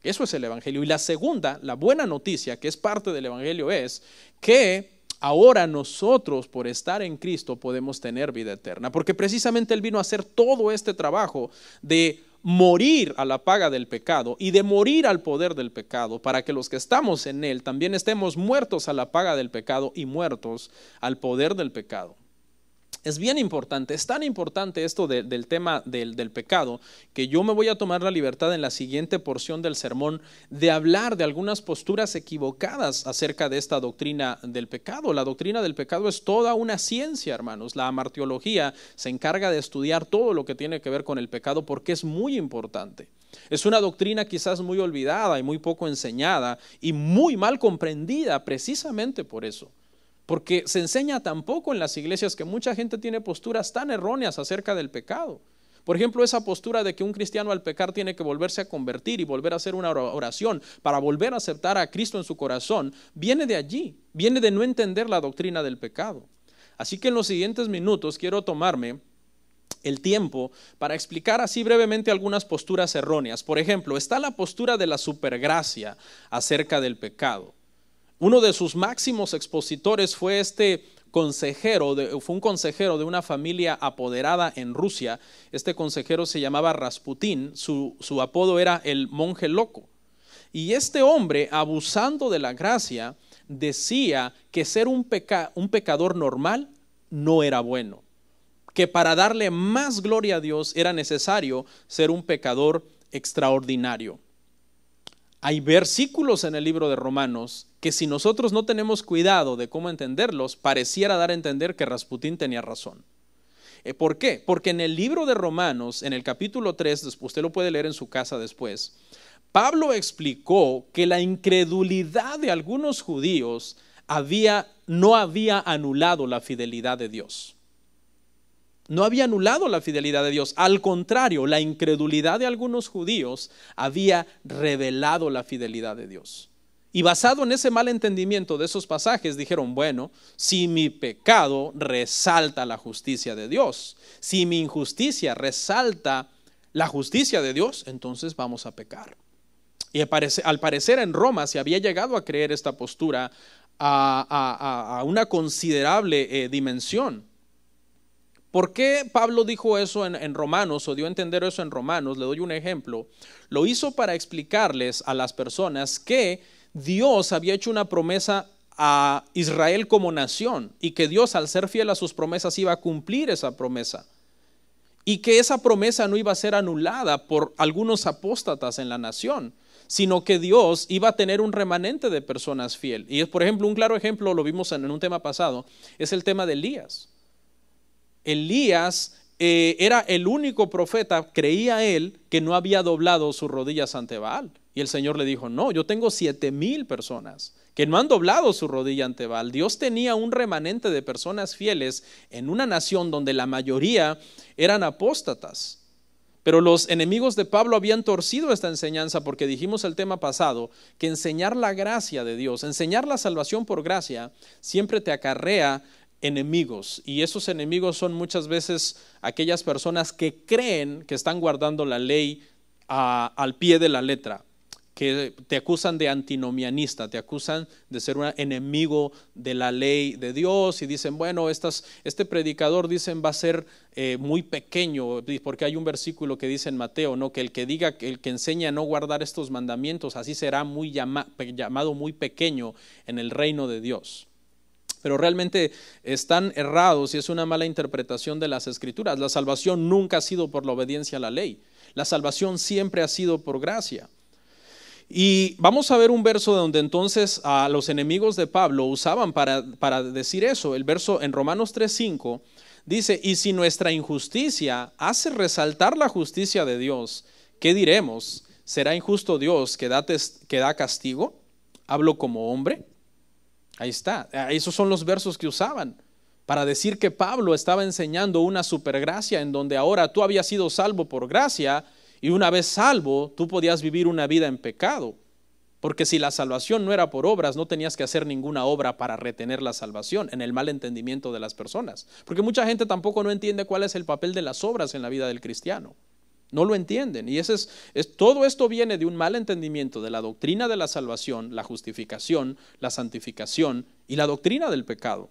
Eso es el evangelio. Y la segunda, la buena noticia, que es parte del evangelio, es que ahora nosotros, por estar en Cristo, podemos tener vida eterna. Porque precisamente Él vino a hacer todo este trabajo de morir a la paga del pecado y de morir al poder del pecado, para que los que estamos en Él también estemos muertos a la paga del pecado y muertos al poder del pecado. Es bien importante, es tan importante esto del tema del pecado, que yo me voy a tomar la libertad en la siguiente porción del sermón de hablar de algunas posturas equivocadas acerca de esta doctrina del pecado. La doctrina del pecado es toda una ciencia, hermanos. La amartiología se encarga de estudiar todo lo que tiene que ver con el pecado porque es muy importante. Es una doctrina quizás muy olvidada y muy poco enseñada y muy mal comprendida precisamente por eso. Porque se enseña tan poco en las iglesias que mucha gente tiene posturas tan erróneas acerca del pecado. Por ejemplo, esa postura de que un cristiano al pecar tiene que volverse a convertir y volver a hacer una oración para volver a aceptar a Cristo en su corazón, viene de allí, viene de no entender la doctrina del pecado. Así que en los siguientes minutos quiero tomarme el tiempo para explicar así brevemente algunas posturas erróneas. Por ejemplo, está la postura de la supergracia acerca del pecado. Uno de sus máximos expositores fue fue un consejero de una familia apoderada en Rusia. Este consejero se llamaba Rasputín, su apodo era el monje loco. Y este hombre, abusando de la gracia, decía que ser un pecador normal no era bueno, que para darle más gloria a Dios era necesario ser un pecador extraordinario. Hay versículos en el libro de Romanos que si nosotros no tenemos cuidado de cómo entenderlos, pareciera dar a entender que Rasputín tenía razón. ¿Por qué? Porque en el libro de Romanos, en el capítulo 3, usted lo puede leer en su casa después, Pablo explicó que la incredulidad de algunos judíos no había anulado la fidelidad de Dios. No había anulado la fidelidad de Dios. Al contrario, la incredulidad de algunos judíos había revelado la fidelidad de Dios. Y basado en ese mal entendimiento de esos pasajes, dijeron, bueno, si mi pecado resalta la justicia de Dios, si mi injusticia resalta la justicia de Dios, entonces vamos a pecar. Y al parecer en Roma se había llegado a creer esta postura a una considerable dimensión. ¿Por qué Pablo dijo eso en Romanos o dio a entender eso en Romanos? Le doy un ejemplo. Lo hizo para explicarles a las personas que Dios había hecho una promesa a Israel como nación y que Dios, al ser fiel a sus promesas, iba a cumplir esa promesa. Y que esa promesa no iba a ser anulada por algunos apóstatas en la nación, sino que Dios iba a tener un remanente de personas fiel. Y por ejemplo, un claro ejemplo, lo vimos en un tema pasado, es el tema de Elías. Elías era el único profeta, creía él, que no había doblado sus rodillas ante Baal. Y el Señor le dijo, no, yo tengo 7,000 personas que no han doblado su rodilla ante Baal. Dios tenía un remanente de personas fieles en una nación donde la mayoría eran apóstatas. Pero los enemigos de Pablo habían torcido esta enseñanza porque dijimos el tema pasado que enseñar la gracia de Dios, enseñar la salvación por gracia, siempre te acarrea enemigos, y esos enemigos son muchas veces aquellas personas que creen que están guardando la ley al pie de la letra, que te acusan de antinomianista, te acusan de ser un enemigo de la ley de Dios y dicen, bueno, este predicador dicen va a ser muy pequeño, porque hay un versículo que dice en Mateo, ¿no? Que el que diga, el que enseña a no guardar estos mandamientos, así será muy llamado muy pequeño en el reino de Dios. Pero realmente están errados y es una mala interpretación de las Escrituras. La salvación nunca ha sido por la obediencia a la ley. La salvación siempre ha sido por gracia. Y vamos a ver un verso donde entonces a los enemigos de Pablo usaban para decir eso. El verso en Romanos 3:5 dice, y si nuestra injusticia hace resaltar la justicia de Dios, ¿qué diremos? ¿Será injusto Dios que da castigo? ¿Hablo como hombre? Ahí está, esos son los versos que usaban para decir que Pablo estaba enseñando una supergracia en donde ahora tú habías sido salvo por gracia y una vez salvo tú podías vivir una vida en pecado, porque si la salvación no era por obras no tenías que hacer ninguna obra para retener la salvación, en el mal entendimiento de las personas, porque mucha gente tampoco no entiende cuál es el papel de las obras en la vida del cristiano. No lo entienden y todo esto viene de un mal entendimiento de la doctrina de la salvación, la justificación, la santificación y la doctrina del pecado.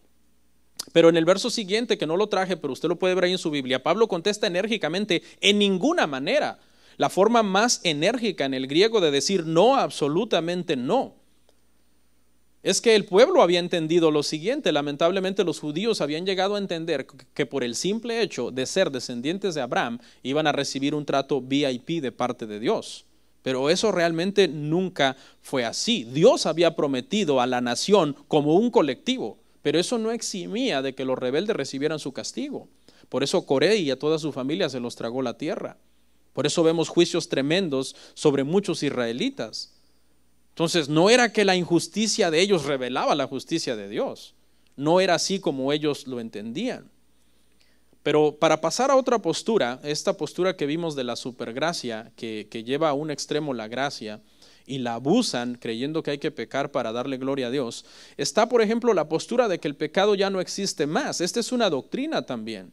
Pero en el verso siguiente, que no lo traje, pero usted lo puede ver ahí en su Biblia, Pablo contesta enérgicamente, en ninguna manera. La forma más enérgica en el griego de decir no, absolutamente no. Es que el pueblo había entendido lo siguiente, lamentablemente los judíos habían llegado a entender que por el simple hecho de ser descendientes de Abraham iban a recibir un trato VIP de parte de Dios. Pero eso realmente nunca fue así. Dios había prometido a la nación como un colectivo, pero eso no eximía de que los rebeldes recibieran su castigo. Por eso Coré y a toda su familia se los tragó la tierra. Por eso vemos juicios tremendos sobre muchos israelitas. Entonces no era que la injusticia de ellos revelaba la justicia de Dios, no era así como ellos lo entendían. Pero para pasar a otra postura, esta postura que vimos de la supergracia, que lleva a un extremo la gracia y la abusan creyendo que hay que pecar para darle gloria a Dios, está, por ejemplo, la postura de que el pecado ya no existe más. Esta es una doctrina también.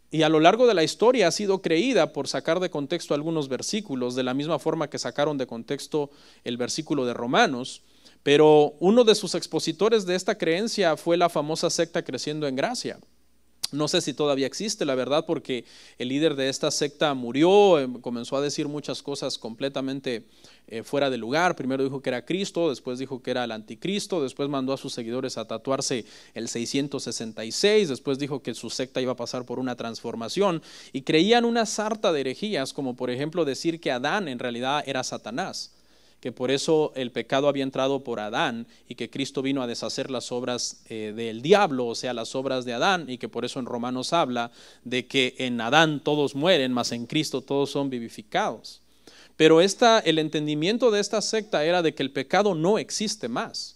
Y a lo largo de la historia ha sido creída por sacar de contexto algunos versículos, de la misma forma que sacaron de contexto el versículo de Romanos. Pero uno de sus expositores de esta creencia fue la famosa secta Creciendo en Gracia. No sé si todavía existe, la verdad, porque el líder de esta secta murió, comenzó a decir muchas cosas completamente fuera de lugar. Primero dijo que era Cristo, después dijo que era el anticristo, después mandó a sus seguidores a tatuarse el 666, después dijo que su secta iba a pasar por una transformación y creían una sarta de herejías, como por ejemplo decir que Adán en realidad era Satanás, que por eso el pecado había entrado por Adán y que Cristo vino a deshacer las obras del diablo, o sea, las obras de Adán, y que por eso en Romanos habla de que en Adán todos mueren, mas en Cristo todos son vivificados. Pero el entendimiento de esta secta era de que el pecado no existe más.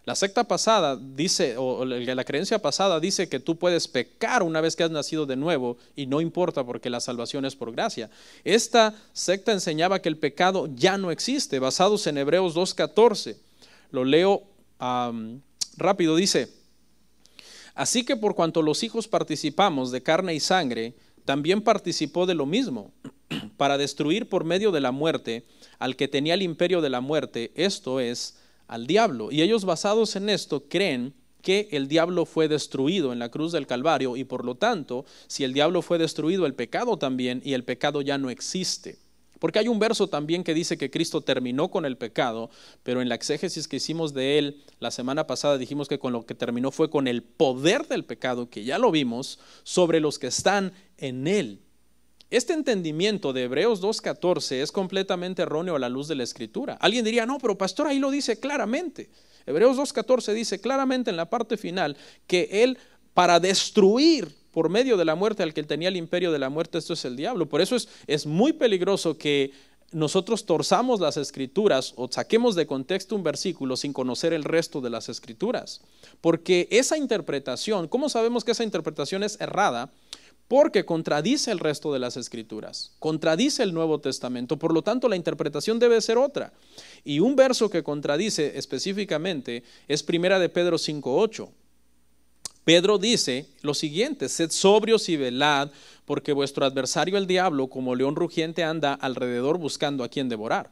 La secta pasada dice, o la creencia pasada dice que tú puedes pecar una vez que has nacido de nuevo y no importa porque la salvación es por gracia. Esta secta enseñaba que el pecado ya no existe, basados en Hebreos 2:14. Lo leo rápido, dice: así que por cuanto los hijos participamos de carne y sangre, también participó de lo mismo, para destruir por medio de la muerte al que tenía el imperio de la muerte, esto es, al diablo. Y ellos, basados en esto, creen que el diablo fue destruido en la cruz del Calvario y por lo tanto, si el diablo fue destruido, el pecado también, y el pecado ya no existe. Porque hay un verso también que dice que Cristo terminó con el pecado, pero en la exégesis que hicimos de él la semana pasada dijimos que con lo que terminó fue con el poder del pecado, que ya lo vimos, sobre los que están en él. Este entendimiento de Hebreos 2:14 es completamente erróneo a la luz de la Escritura. Alguien diría, no, pero pastor, ahí lo dice claramente. Hebreos 2:14 dice claramente en la parte final que él, para destruir por medio de la muerte al que él tenía el imperio de la muerte, esto es el diablo. Por eso es muy peligroso que nosotros torzamos las Escrituras o saquemos de contexto un versículo sin conocer el resto de las Escrituras. Porque esa interpretación, ¿cómo sabemos que esa interpretación es errada? Porque contradice el resto de las Escrituras, contradice el Nuevo Testamento, por lo tanto la interpretación debe ser otra. Y un verso que contradice específicamente es 1 de Pedro 5:8. Pedro dice lo siguiente: sed sobrios y velad, porque vuestro adversario el diablo, como león rugiente, anda alrededor buscando a quien devorar.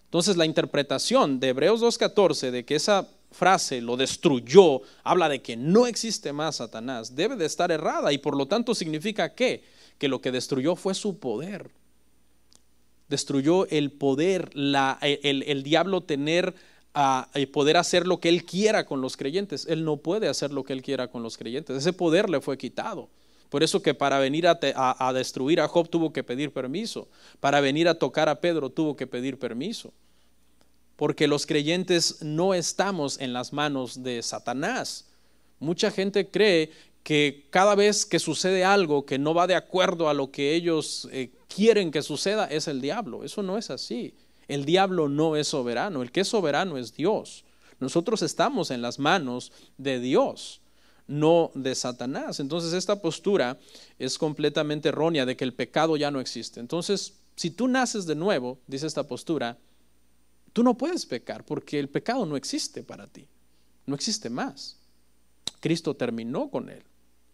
Entonces la interpretación de Hebreos 2:14 de que esa frase lo destruyó, habla de que no existe más Satanás, debe de estar errada y por lo tanto significa que lo que destruyó fue su poder. Destruyó el poder, el diablo tener poder hacer lo que él quiera con los creyentes. Él no puede hacer lo que él quiera con los creyentes, ese poder le fue quitado. Por eso que para venir a destruir a Job tuvo que pedir permiso, para venir a tocar a Pedro tuvo que pedir permiso. Porque los creyentes no estamos en las manos de Satanás. Mucha gente cree que cada vez que sucede algo que no va de acuerdo a lo que ellos quieren que suceda, es el diablo. Eso no es así. El diablo no es soberano. El que es soberano es Dios. Nosotros estamos en las manos de Dios, no de Satanás. Entonces esta postura es completamente errónea de que el pecado ya no existe. Entonces, si tú naces de nuevo, dice esta postura, tú no puedes pecar porque el pecado no existe para ti, no existe más. Cristo terminó con él,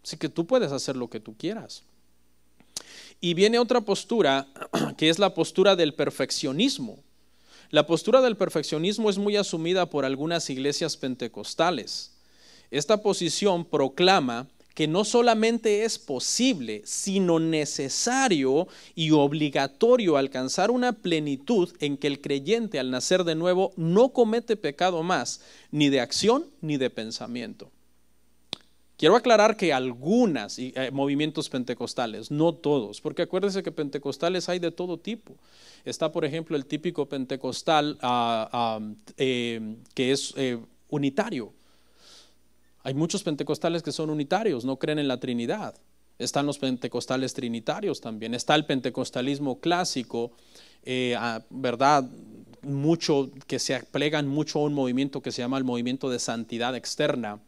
así que tú puedes hacer lo que tú quieras. Y viene otra postura que es la postura del perfeccionismo. La postura del perfeccionismo es muy asumida por algunas iglesias pentecostales. Esta posición proclama que no solamente es posible, sino necesario y obligatorio alcanzar una plenitud en que el creyente al nacer de nuevo no comete pecado más, ni de acción ni de pensamiento. Quiero aclarar que algunos movimientos pentecostales, no todos, porque acuérdense que pentecostales hay de todo tipo. Está, por ejemplo, el típico pentecostal que es unitario. Hay muchos pentecostales que son unitarios, no creen en la Trinidad. Están los pentecostales trinitarios también. Está el pentecostalismo clásico, ¿verdad? Mucho que se plegan mucho a un movimiento que se llama el movimiento de santidad externa,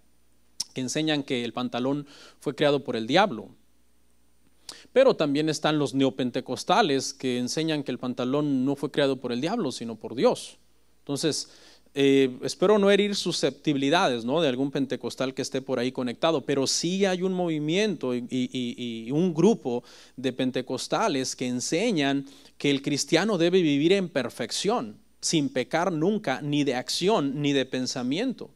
que enseñan que el pantalón fue creado por el diablo. Pero también están los neopentecostales que enseñan que el pantalón no fue creado por el diablo, sino por Dios. Entonces, espero no herir susceptibilidades, ¿no?, de algún pentecostal que esté por ahí conectado, pero sí hay un movimiento y un grupo de pentecostales que enseñan que el cristiano debe vivir en perfección, sin pecar nunca, ni de acción, ni de pensamiento.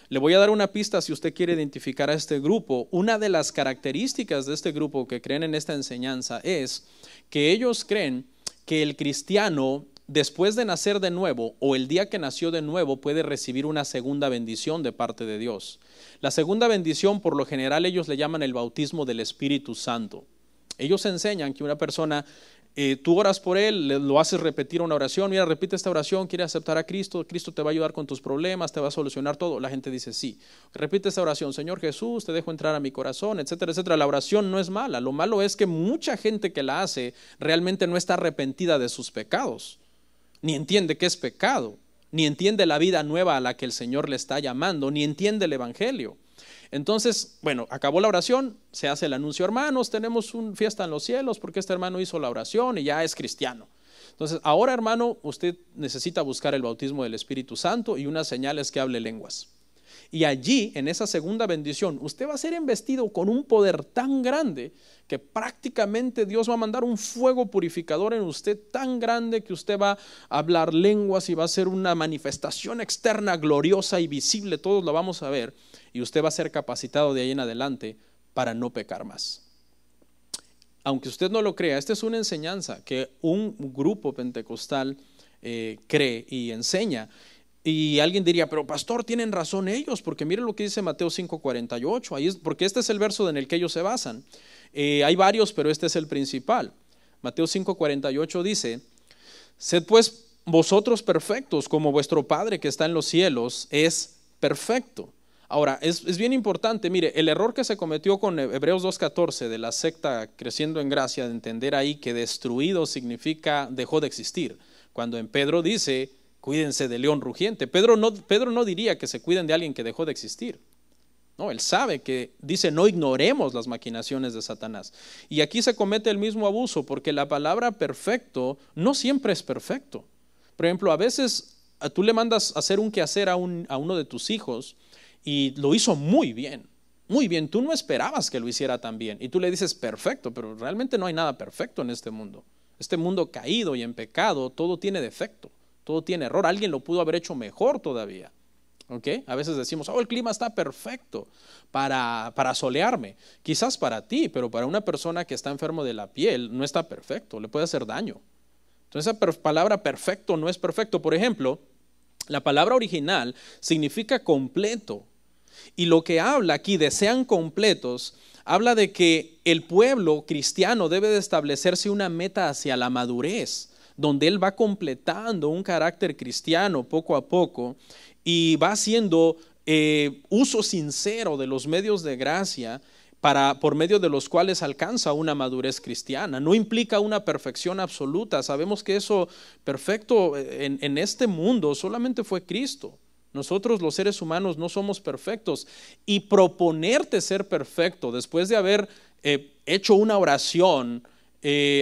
Le voy a dar una pista si usted quiere identificar a este grupo. Una de las características de este grupo que creen en esta enseñanza es que ellos creen que el cristiano, después de nacer de nuevo o el día que nació de nuevo, puede recibir una segunda bendición de parte de Dios. La segunda bendición, por lo general, ellos le llaman el bautismo del Espíritu Santo. Ellos enseñan que una persona, tú oras por él, lo haces repetir una oración, mira, repite esta oración, quiere aceptar a Cristo, Cristo te va a ayudar con tus problemas, te va a solucionar todo. La gente dice sí. Repite esta oración, Señor Jesús, te dejo entrar a mi corazón, etcétera, etcétera. La oración no es mala, lo malo es que mucha gente que la hace realmente no está arrepentida de sus pecados, ni entiende qué es pecado, ni entiende la vida nueva a la que el Señor le está llamando, ni entiende el Evangelio. Entonces, bueno, acabó la oración, se hace el anuncio, hermanos, tenemos una fiesta en los cielos porque este hermano hizo la oración y ya es cristiano. Entonces, ahora, hermano, usted necesita buscar el bautismo del Espíritu Santo y unas señales que hable lenguas. Y allí, en esa segunda bendición, usted va a ser investido con un poder tan grande que prácticamente Dios va a mandar un fuego purificador en usted tan grande que usted va a hablar lenguas y va a ser una manifestación externa gloriosa y visible, todos lo vamos a ver, y usted va a ser capacitado de ahí en adelante para no pecar más. Aunque usted no lo crea, esta es una enseñanza que un grupo pentecostal cree y enseña. Y alguien diría, pero pastor, tienen razón ellos, porque miren lo que dice Mateo 5:48, ahí es, porque este es el verso en el que ellos se basan. Hay varios, pero este es el principal. Mateo 5:48 dice, sed pues vosotros perfectos, como vuestro Padre que está en los cielos es perfecto. Ahora, es bien importante, mire, el error que se cometió con Hebreos 2:14 de la secta Creciendo en Gracia, de entender ahí que destruido significa dejó de existir, cuando en Pedro dice, cuídense del león rugiente. Pedro no diría que se cuiden de alguien que dejó de existir. No, él sabe que dice no ignoremos las maquinaciones de Satanás. Y aquí se comete el mismo abuso porque la palabra perfecto no siempre es perfecto. Por ejemplo, a veces tú le mandas a hacer un quehacer a uno de tus hijos y lo hizo muy bien. Muy bien, tú no esperabas que lo hiciera tan bien. Y tú le dices perfecto, pero realmente no hay nada perfecto en este mundo. Este mundo caído y en pecado, todo tiene defecto. Todo tiene error, alguien lo pudo haber hecho mejor todavía. ¿Okay? A veces decimos, el clima está perfecto para solearme. Quizás para ti, pero para una persona que está enfermo de la piel no está perfecto, le puede hacer daño. Entonces esa palabra perfecto no es perfecto. Por ejemplo, la palabra original significa completo. Y lo que habla aquí de sean completos, habla de que el pueblo cristiano debe de establecerse una meta hacia la madurez, donde él va completando un carácter cristiano poco a poco y va haciendo uso sincero de los medios de gracia por medio de los cuales alcanza una madurez cristiana. No implica una perfección absoluta. Sabemos que eso perfecto en este mundo solamente fue Cristo. Nosotros los seres humanos no somos perfectos. Y proponerte ser perfecto después de haber hecho una oración,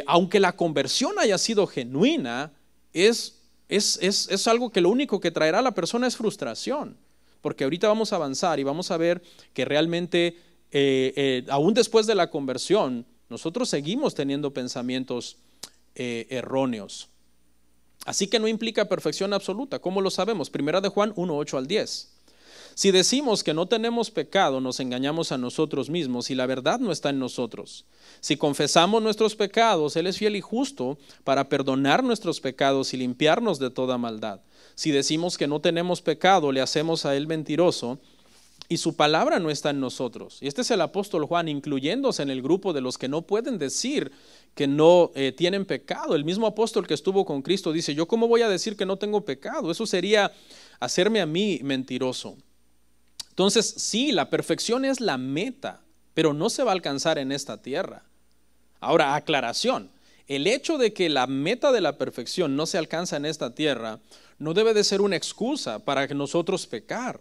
aunque la conversión haya sido genuina, es algo que lo único que traerá a la persona es frustración, porque ahorita vamos a avanzar y vamos a ver que realmente aún después de la conversión nosotros seguimos teniendo pensamientos erróneos. Así que no implica perfección absoluta. ¿Cómo lo sabemos? Primera de Juan 1:8-10. Si decimos que no tenemos pecado, nos engañamos a nosotros mismos y la verdad no está en nosotros. Si confesamos nuestros pecados, Él es fiel y justo para perdonar nuestros pecados y limpiarnos de toda maldad. Si decimos que no tenemos pecado, le hacemos a Él mentiroso y su palabra no está en nosotros. Y este es el apóstol Juan, incluyéndose en el grupo de los que no pueden decir que no tienen pecado. El mismo apóstol que estuvo con Cristo dice, ¿yo cómo voy a decir que no tengo pecado? Eso sería hacerme a mí mentiroso. Entonces, sí, la perfección es la meta, pero no se va a alcanzar en esta tierra. Ahora, aclaración, el hecho de que la meta de la perfección no se alcanza en esta tierra no debe de ser una excusa para que nosotros pecar.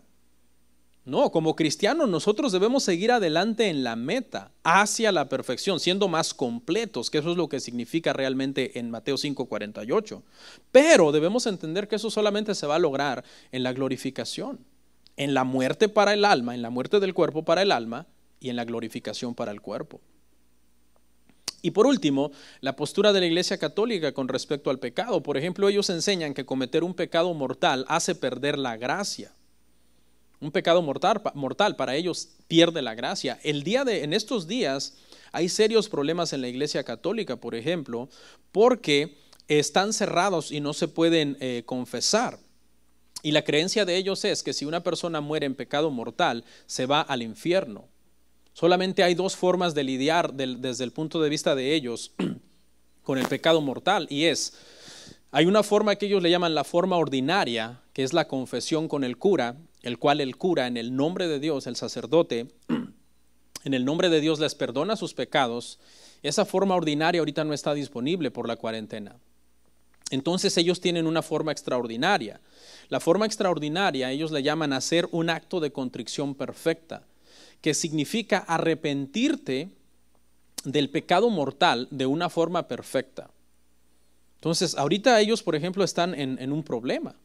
No, como cristianos nosotros debemos seguir adelante en la meta, hacia la perfección, siendo más completos, que eso es lo que significa realmente en Mateo 5:48. Pero debemos entender que eso solamente se va a lograr en la glorificación, en la muerte para el alma, en la muerte del cuerpo para el alma y en la glorificación para el cuerpo. Y por último, la postura de la Iglesia Católica con respecto al pecado. Por ejemplo, ellos enseñan que cometer un pecado mortal hace perder la gracia. Un pecado mortal para ellos pierde la gracia. En estos días hay serios problemas en la Iglesia Católica, por ejemplo, porque están cerrados y no se pueden confesar. Y la creencia de ellos es que si una persona muere en pecado mortal, se va al infierno. Solamente hay dos formas de lidiar desde el punto de vista de ellos con el pecado mortal, y hay una forma que ellos le llaman la forma ordinaria, que es la confesión con el cura, el cual el cura en el nombre de Dios, el sacerdote, en el nombre de Dios les perdona sus pecados. Esa forma ordinaria ahorita no está disponible por la cuarentena. Entonces ellos tienen una forma extraordinaria. La forma extraordinaria ellos le llaman hacer un acto de contrición perfecta, que significa arrepentirte del pecado mortal de una forma perfecta. Entonces, ahorita ellos, por ejemplo, están en un problema.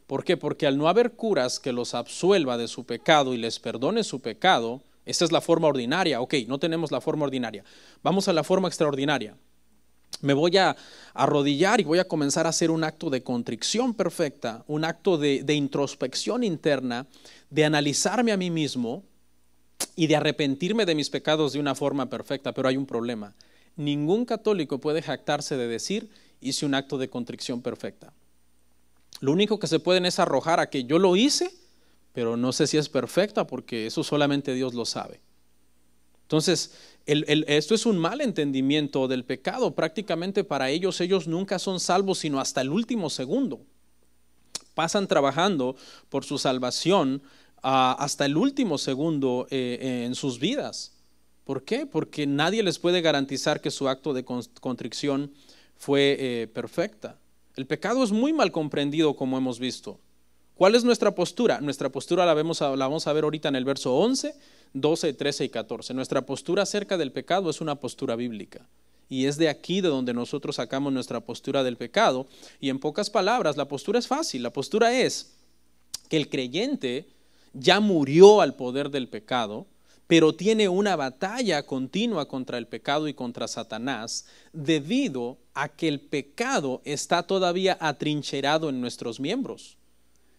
¿Por qué? Porque al no haber curas que los absuelva de su pecado y les perdone su pecado, esa es la forma ordinaria. Ok, no tenemos la forma ordinaria. Vamos a la forma extraordinaria. Me voy a arrodillar y voy a comenzar a hacer un acto de contrición perfecta, un acto de introspección interna, de analizarme a mí mismo y de arrepentirme de mis pecados de una forma perfecta. Pero hay un problema. Ningún católico puede jactarse de decir, hice un acto de contrición perfecta. Lo único que se pueden es arrojar a que yo lo hice, pero no sé si es perfecta, porque eso solamente Dios lo sabe. Entonces, esto es un mal entendimiento del pecado. Prácticamente para ellos nunca son salvos sino hasta el último segundo. Pasan trabajando por su salvación hasta el último segundo en sus vidas. ¿Por qué? Porque nadie les puede garantizar que su acto de contrición fue perfecta. El pecado es muy mal comprendido, como hemos visto. ¿Cuál es nuestra postura? Nuestra postura la vamos a ver ahorita en el verso 11, 12, 13 y 14. Nuestra postura acerca del pecado es una postura bíblica. Y es de aquí de donde nosotros sacamos nuestra postura del pecado. Y en pocas palabras, la postura es fácil. La postura es que el creyente ya murió al poder del pecado, pero tiene una batalla continua contra el pecado y contra Satanás, debido a que el pecado está todavía atrincherado en nuestros miembros.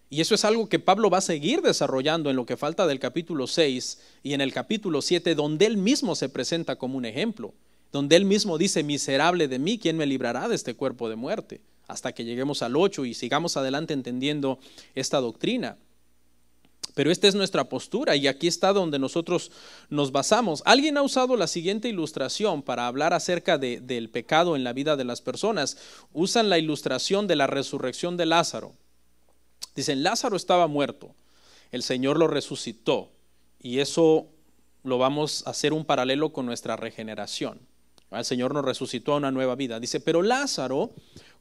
Y eso es algo que Pablo va a seguir desarrollando en lo que falta del capítulo 6 y en el capítulo 7, donde él mismo se presenta como un ejemplo, donde él mismo dice, miserable de mí, ¿quién me librará de este cuerpo de muerte? Hasta que lleguemos al 8 y sigamos adelante entendiendo esta doctrina. Pero esta es nuestra postura y aquí está donde nosotros nos basamos. Alguien ha usado la siguiente ilustración para hablar acerca del pecado en la vida de las personas. Usan la ilustración de la resurrección de Lázaro. Dicen, Lázaro estaba muerto, el Señor lo resucitó, y eso lo vamos a hacer un paralelo con nuestra regeneración. El Señor nos resucitó a una nueva vida. Dice, pero Lázaro,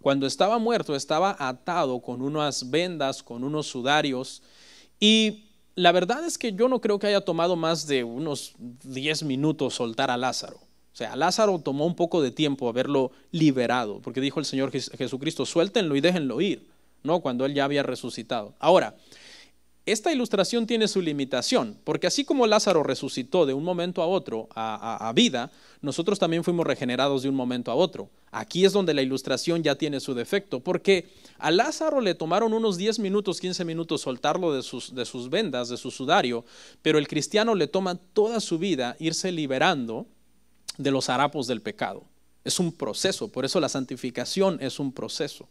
cuando estaba muerto, estaba atado con unas vendas, con unos sudarios, y la verdad es que yo no creo que haya tomado más de unos 10 minutos soltar a Lázaro. O sea, a Lázaro tomó un poco de tiempo haberlo liberado, porque dijo el Señor Jesucristo, suéltenlo y déjenlo ir, ¿no? Cuando él ya había resucitado. Ahora, esta ilustración tiene su limitación, porque así como Lázaro resucitó de un momento a otro a vida, nosotros también fuimos regenerados de un momento a otro. Aquí es donde la ilustración ya tiene su defecto, porque a Lázaro le tomaron unos 10 minutos, 15 minutos soltarlo de sus vendas, de su sudario, pero el cristiano le toma toda su vida irse liberando de los harapos del pecado. Es un proceso, por eso la santificación es un proceso.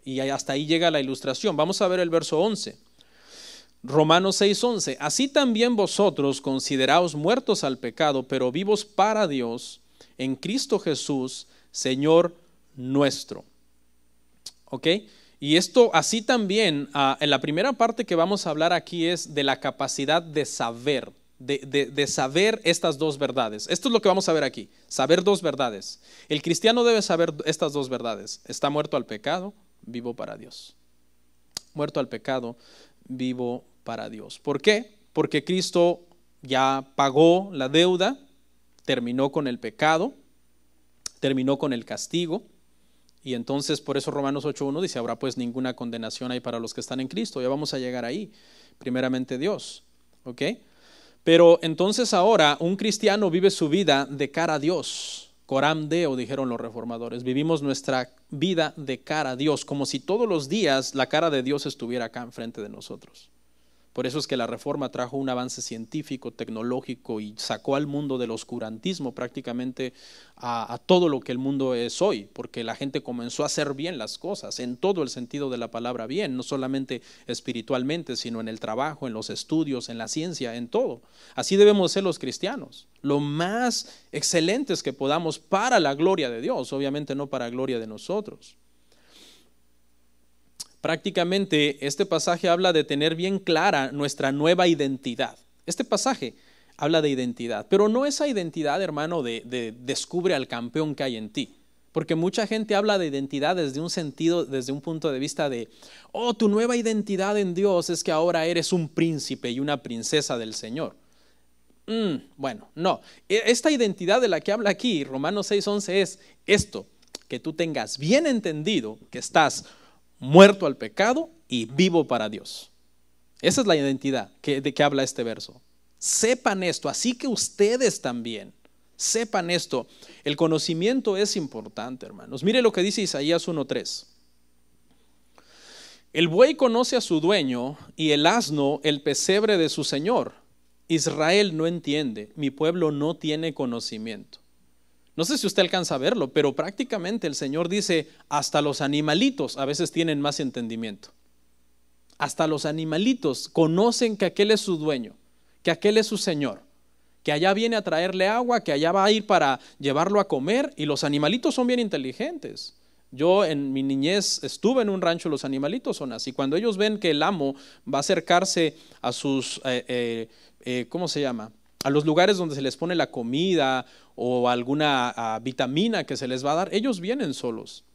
Y hasta ahí llega la ilustración. Vamos a ver el verso 11. Romanos 6:11. Así también vosotros consideraos muertos al pecado, pero vivos para Dios en Cristo Jesús, Señor nuestro. ¿Ok? Y esto así también, en la primera parte que vamos a hablar aquí es de la capacidad de saber, de saber estas dos verdades. Esto es lo que vamos a ver aquí, saber dos verdades. El cristiano debe saber estas dos verdades. Está muerto al pecado, vivo para Dios. Muerto al pecado, vivo para Dios. ¿Por qué? porque Cristo ya pagó la deuda, terminó con el pecado, terminó con el castigo. Y entonces por eso Romanos 8:1 dice, habrá pues ninguna condenación ahí para los que están en Cristo. Ya vamos a llegar ahí, primeramente Dios, ¿ok? Pero entonces ahora un cristiano vive su vida de cara a Dios. Coram Deo, dijeron los reformadores. Vivimos nuestra vida de cara a Dios, como si todos los días la cara de Dios estuviera acá enfrente de nosotros. Por eso es que la Reforma trajo un avance científico, tecnológico y sacó al mundo del oscurantismo prácticamente a todo lo que el mundo es hoy, porque la gente comenzó a hacer bien las cosas, en todo el sentido de la palabra bien, no solamente espiritualmente, sino en el trabajo, en los estudios, en la ciencia, en todo. Así debemos ser los cristianos, lo más excelentes que podamos para la gloria de Dios, obviamente no para la gloria de nosotros. Prácticamente este pasaje habla de tener bien clara nuestra nueva identidad. Este pasaje habla de identidad, pero no esa identidad, hermano, de descubre al campeón que hay en ti. Porque mucha gente habla de identidad desde un sentido, desde un punto de vista de, oh, tu nueva identidad en Dios es que ahora eres un príncipe y una princesa del Señor. Bueno, no. Esta identidad de la que habla aquí, Romanos 6:11, es esto, que tú tengas bien entendido que estás muerto al pecado y vivo para Dios. Esa es la identidad de que habla este verso. Sepan esto, así que ustedes también sepan esto. El conocimiento es importante, hermanos. Mire lo que dice Isaías 1:3. El buey conoce a su dueño y el asno el pesebre de su señor. Israel no entiende, mi pueblo no tiene conocimiento. No sé si usted alcanza a verlo, pero prácticamente el Señor dice, hasta los animalitos a veces tienen más entendimiento. Hasta los animalitos conocen que aquel es su dueño, que aquel es su Señor, que allá viene a traerle agua, que allá va a ir para llevarlo a comer, y los animalitos son bien inteligentes. Yo en mi niñez estuve en un rancho, los animalitos son así. Cuando ellos ven que el amo va a acercarse a sus, ¿cómo se llama?, a los lugares donde se les pone la comida o alguna vitamina que se les va a dar, ellos vienen solos.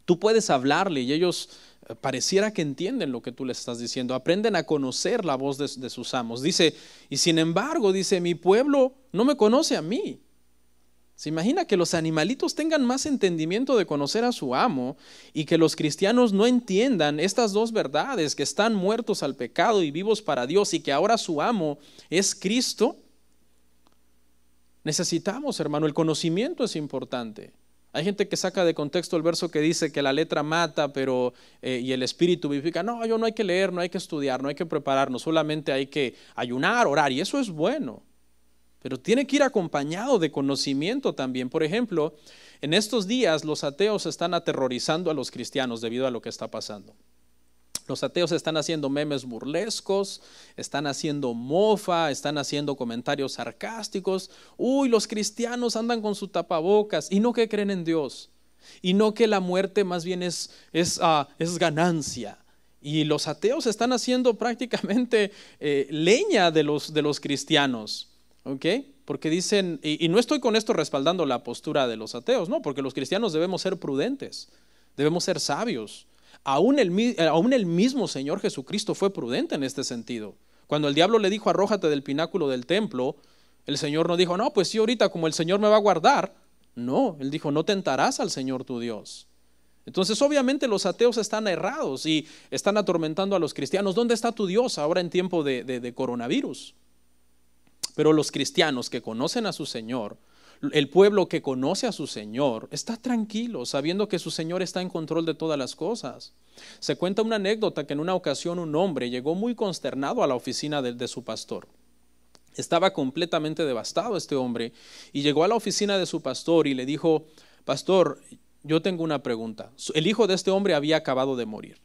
Tú puedes hablarle y ellos pareciera que entienden lo que tú les estás diciendo, aprenden a conocer la voz de sus amos. Dice, y sin embargo, dice, mi pueblo no me conoce a mí. ¿Se imagina que los animalitos tengan más entendimiento de conocer a su amo y que los cristianos no entiendan estas dos verdades, que están muertos al pecado y vivos para Dios y que ahora su amo es Cristo? Necesitamos, hermano, el conocimiento es importante. Hay gente que saca de contexto el verso que dice que la letra mata, pero y el espíritu vivifica. No, no hay que leer, no hay que estudiar, no hay que prepararnos, solamente hay que ayunar, orar, y eso es bueno. Pero tiene que ir acompañado de conocimiento también. Por ejemplo, en estos días los ateos están aterrorizando a los cristianos debido a lo que está pasando. Los ateos están haciendo memes burlescos, están haciendo mofa, están haciendo comentarios sarcásticos. Uy, los cristianos andan con su tapabocas y no que creen en Dios. Y no que la muerte más bien es ganancia. Y los ateos están haciendo prácticamente leña de los cristianos. ¿Ok? Porque dicen, y no estoy con esto respaldando la postura de los ateos, no, porque los cristianos debemos ser prudentes, debemos ser sabios. Aún el mismo Señor Jesucristo fue prudente en este sentido. Cuando el diablo le dijo, arrójate del pináculo del templo, el Señor no dijo, no, pues sí, ahorita como el Señor me va a guardar. No, Él dijo, no tentarás al Señor tu Dios. Entonces obviamente los ateos están errados y están atormentando a los cristianos. ¿Dónde está tu Dios ahora en tiempo de coronavirus? Pero los cristianos que conocen a su Señor, el pueblo que conoce a su Señor, está tranquilo, sabiendo que su Señor está en control de todas las cosas. Se cuenta una anécdota que en una ocasión un hombre llegó muy consternado a la oficina de su pastor. Estaba completamente devastado este hombre y llegó a la oficina de su pastor y le dijo, pastor, yo tengo una pregunta. El hijo de este hombre había acabado de morir.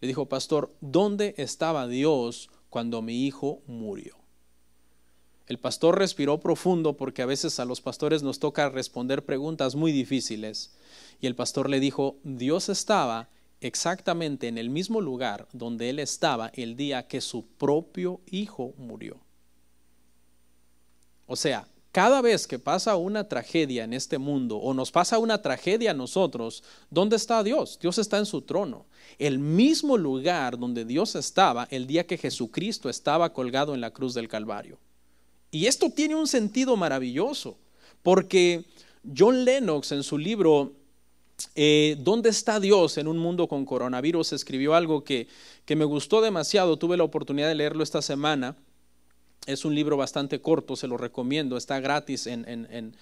Le dijo, pastor, ¿dónde estaba Dios cuando mi hijo murió? El pastor respiró profundo porque a veces a los pastores nos toca responder preguntas muy difíciles. Y el pastor le dijo, Dios estaba exactamente en el mismo lugar donde él estaba el día que su propio hijo murió. O sea, Cada vez que pasa una tragedia en este mundo o nos pasa una tragedia a nosotros, ¿dónde está Dios? Dios está en su trono. El mismo lugar donde Dios estaba el día que Jesucristo estaba colgado en la cruz del Calvario. Y esto tiene un sentido maravilloso, porque John Lennox en su libro ¿Dónde está Dios en un mundo con coronavirus? Escribió algo que me gustó demasiado. Tuve la oportunidad de leerlo esta semana. Es un libro bastante corto, se lo recomiendo, está gratis en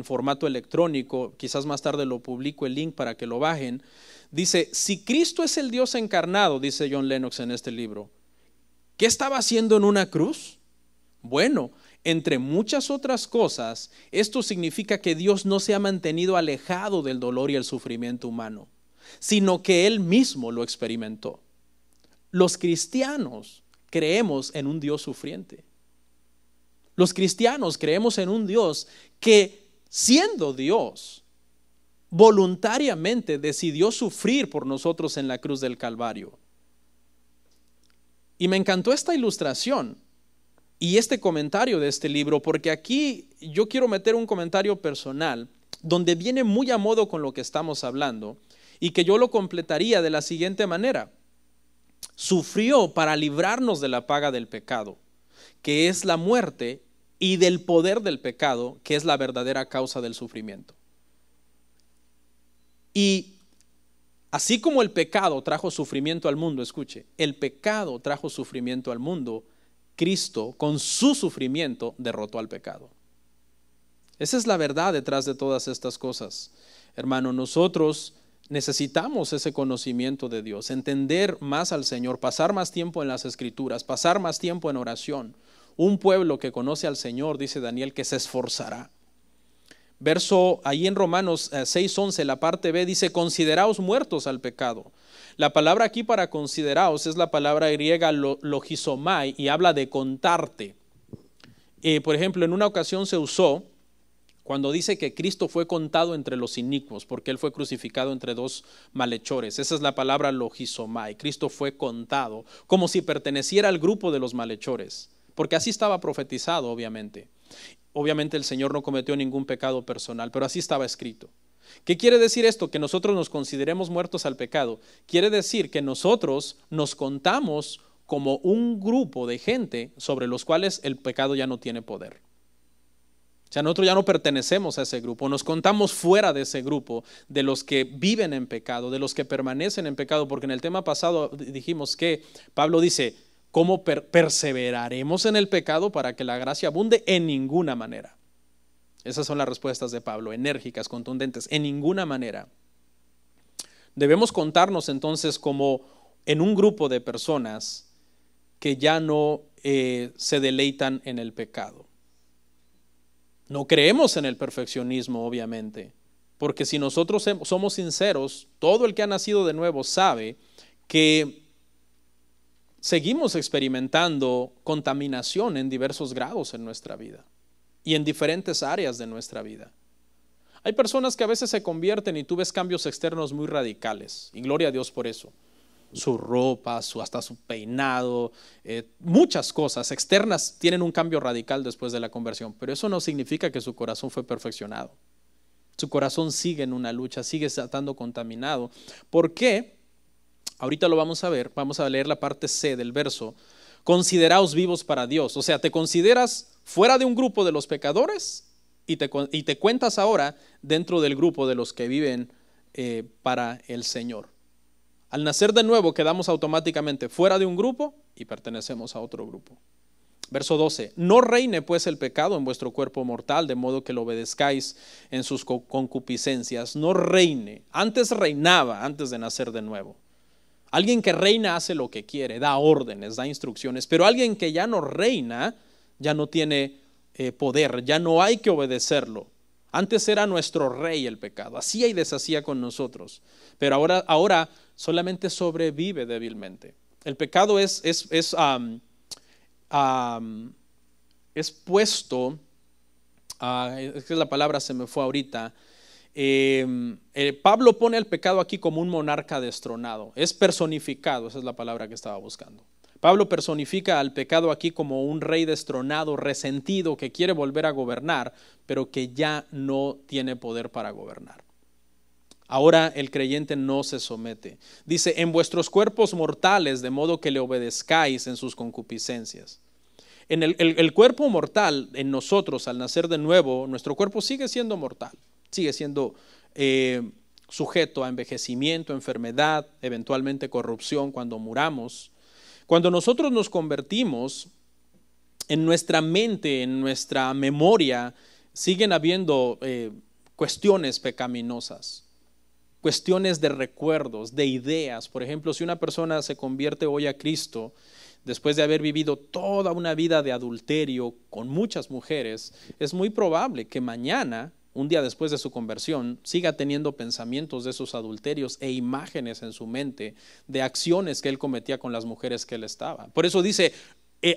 formato electrónico, quizás más tarde lo publico el link para que lo bajen. Dice, si Cristo es el Dios encarnado, dice John Lennox en este libro, ¿qué estaba haciendo en una cruz? Bueno, entre muchas otras cosas, esto significa que Dios no se ha mantenido alejado del dolor y el sufrimiento humano, sino que Él mismo lo experimentó. Los cristianos creemos en un Dios sufriente. Los cristianos creemos en un Dios que, siendo Dios, voluntariamente decidió sufrir por nosotros en la cruz del Calvario. Y me encantó esta ilustración y este comentario de este libro, porque aquí yo quiero meter un comentario personal donde viene muy a modo con lo que estamos hablando y que yo lo completaría de la siguiente manera. Sufrió para librarnos de la paga del pecado, que es la muerte, y del poder del pecado, que es la verdadera causa del sufrimiento. Y así como el pecado trajo sufrimiento al mundo, escuche, el pecado trajo sufrimiento al mundo, Cristo con su sufrimiento derrotó al pecado. Esa es la verdad detrás de todas estas cosas. Hermano, nosotros necesitamos ese conocimiento de Dios, entender más al Señor, pasar más tiempo en las Escrituras, pasar más tiempo en oración. Un pueblo que conoce al Señor, dice Daniel, que se esforzará. Verso ahí en Romanos 6:11, la parte B dice, consideraos muertos al pecado. La palabra aquí para consideraos es la palabra griega logizomai y habla de contarte. Por ejemplo, en una ocasión se usó cuando dice que Cristo fue contado entre los inicuos, porque Él fue crucificado entre dos malhechores. Esa es la palabra logizomai. Cristo fue contado como si perteneciera al grupo de los malhechores, porque así estaba profetizado, obviamente. Obviamente el Señor no cometió ningún pecado personal, pero así estaba escrito. ¿Qué quiere decir esto? Que nosotros nos consideremos muertos al pecado. Quiere decir que nosotros nos contamos como un grupo de gente sobre los cuales el pecado ya no tiene poder. O sea, nosotros ya no pertenecemos a ese grupo, nos contamos fuera de ese grupo, de los que viven en pecado, de los que permanecen en pecado, porque en el tema pasado dijimos que Pablo dice, ¿cómo perseveraremos en el pecado para que la gracia abunde? En ninguna manera. Esas son las respuestas de Pablo, enérgicas, contundentes, en ninguna manera. Debemos contarnos entonces como en un grupo de personas que ya no se deleitan en el pecado. No creemos en el perfeccionismo, obviamente, porque si nosotros somos sinceros, todo el que ha nacido de nuevo sabe que seguimos experimentando contaminación en diversos grados en nuestra vida y en diferentes áreas de nuestra vida. Hay personas que a veces se convierten y tú ves cambios externos muy radicales, y gloria a Dios por eso. Su ropa, hasta su peinado, muchas cosas externas tienen un cambio radical después de la conversión, pero eso no significa que su corazón fue perfeccionado. Su corazón sigue en una lucha, sigue estando contaminado. ¿Por qué? Ahorita lo vamos a ver, vamos a leer la parte C del verso. Consideraos vivos para Dios. O sea, te consideras fuera de un grupo de los pecadores y te cuentas ahora dentro del grupo de los que viven para el Señor. Al nacer de nuevo quedamos automáticamente fuera de un grupo y pertenecemos a otro grupo. Verso 12, no reine pues el pecado en vuestro cuerpo mortal, de modo que lo obedezcáis en sus concupiscencias. No reine, antes reinaba antes de nacer de nuevo. Alguien que reina hace lo que quiere, da órdenes, da instrucciones, pero alguien que ya no reina, ya no tiene poder, ya no hay que obedecerlo. Antes era nuestro rey el pecado, hacía y deshacía con nosotros, pero ahora solamente sobrevive débilmente. El pecado es puesto, es que la palabra se me fue ahorita. Pablo pone al pecado aquí como un monarca destronado, es personificado, esa es la palabra que estaba buscando. Pablo personifica al pecado aquí como un rey destronado, resentido, que quiere volver a gobernar, pero que ya no tiene poder para gobernar. Ahora el creyente no se somete. Dice, en vuestros cuerpos mortales, de modo que le obedezcáis en sus concupiscencias. En el cuerpo mortal, en nosotros, al nacer de nuevo, nuestro cuerpo sigue siendo mortal, sigue siendo sujeto a envejecimiento, enfermedad, eventualmente corrupción cuando muramos. Cuando nosotros nos convertimos, en nuestra mente, en nuestra memoria, siguen habiendo cuestiones pecaminosas, cuestiones de recuerdos, de ideas. Por ejemplo, si una persona se convierte hoy a Cristo, después de haber vivido toda una vida de adulterio con muchas mujeres, es muy probable que mañana, un día después de su conversión, siga teniendo pensamientos de esos adulterios e imágenes en su mente de acciones que él cometía con las mujeres que él estaba. Por eso dice,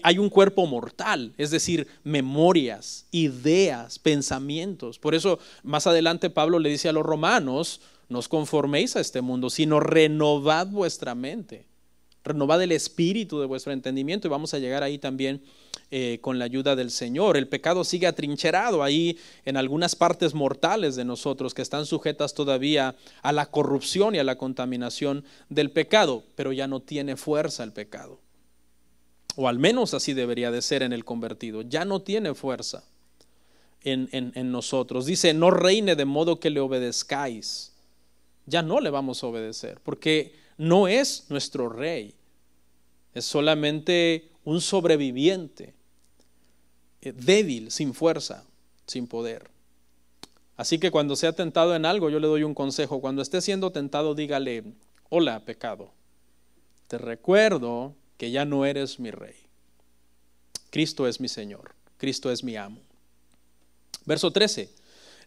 hay un cuerpo mortal, es decir, memorias, ideas, pensamientos. Por eso más adelante Pablo le dice a los romanos, no os conforméis a este mundo, sino renovad vuestra mente, renovad el espíritu de vuestro entendimiento, y vamos a llegar ahí también con la ayuda del Señor. El pecado sigue atrincherado ahí en algunas partes mortales de nosotros que están sujetas todavía a la corrupción y a la contaminación del pecado, pero ya no tiene fuerza el pecado, o al menos así debería de ser en el convertido. Ya no tiene fuerza en nosotros. Dice, no reine de modo que le obedezcáis. Ya no le vamos a obedecer, porque no es nuestro rey, es solamente un sobreviviente, débil, sin fuerza, sin poder. Así que cuando sea tentado en algo, yo le doy un consejo: cuando esté siendo tentado, dígale, hola pecado, te recuerdo que ya no eres mi rey, Cristo es mi Señor, Cristo es mi amo. Verso 13,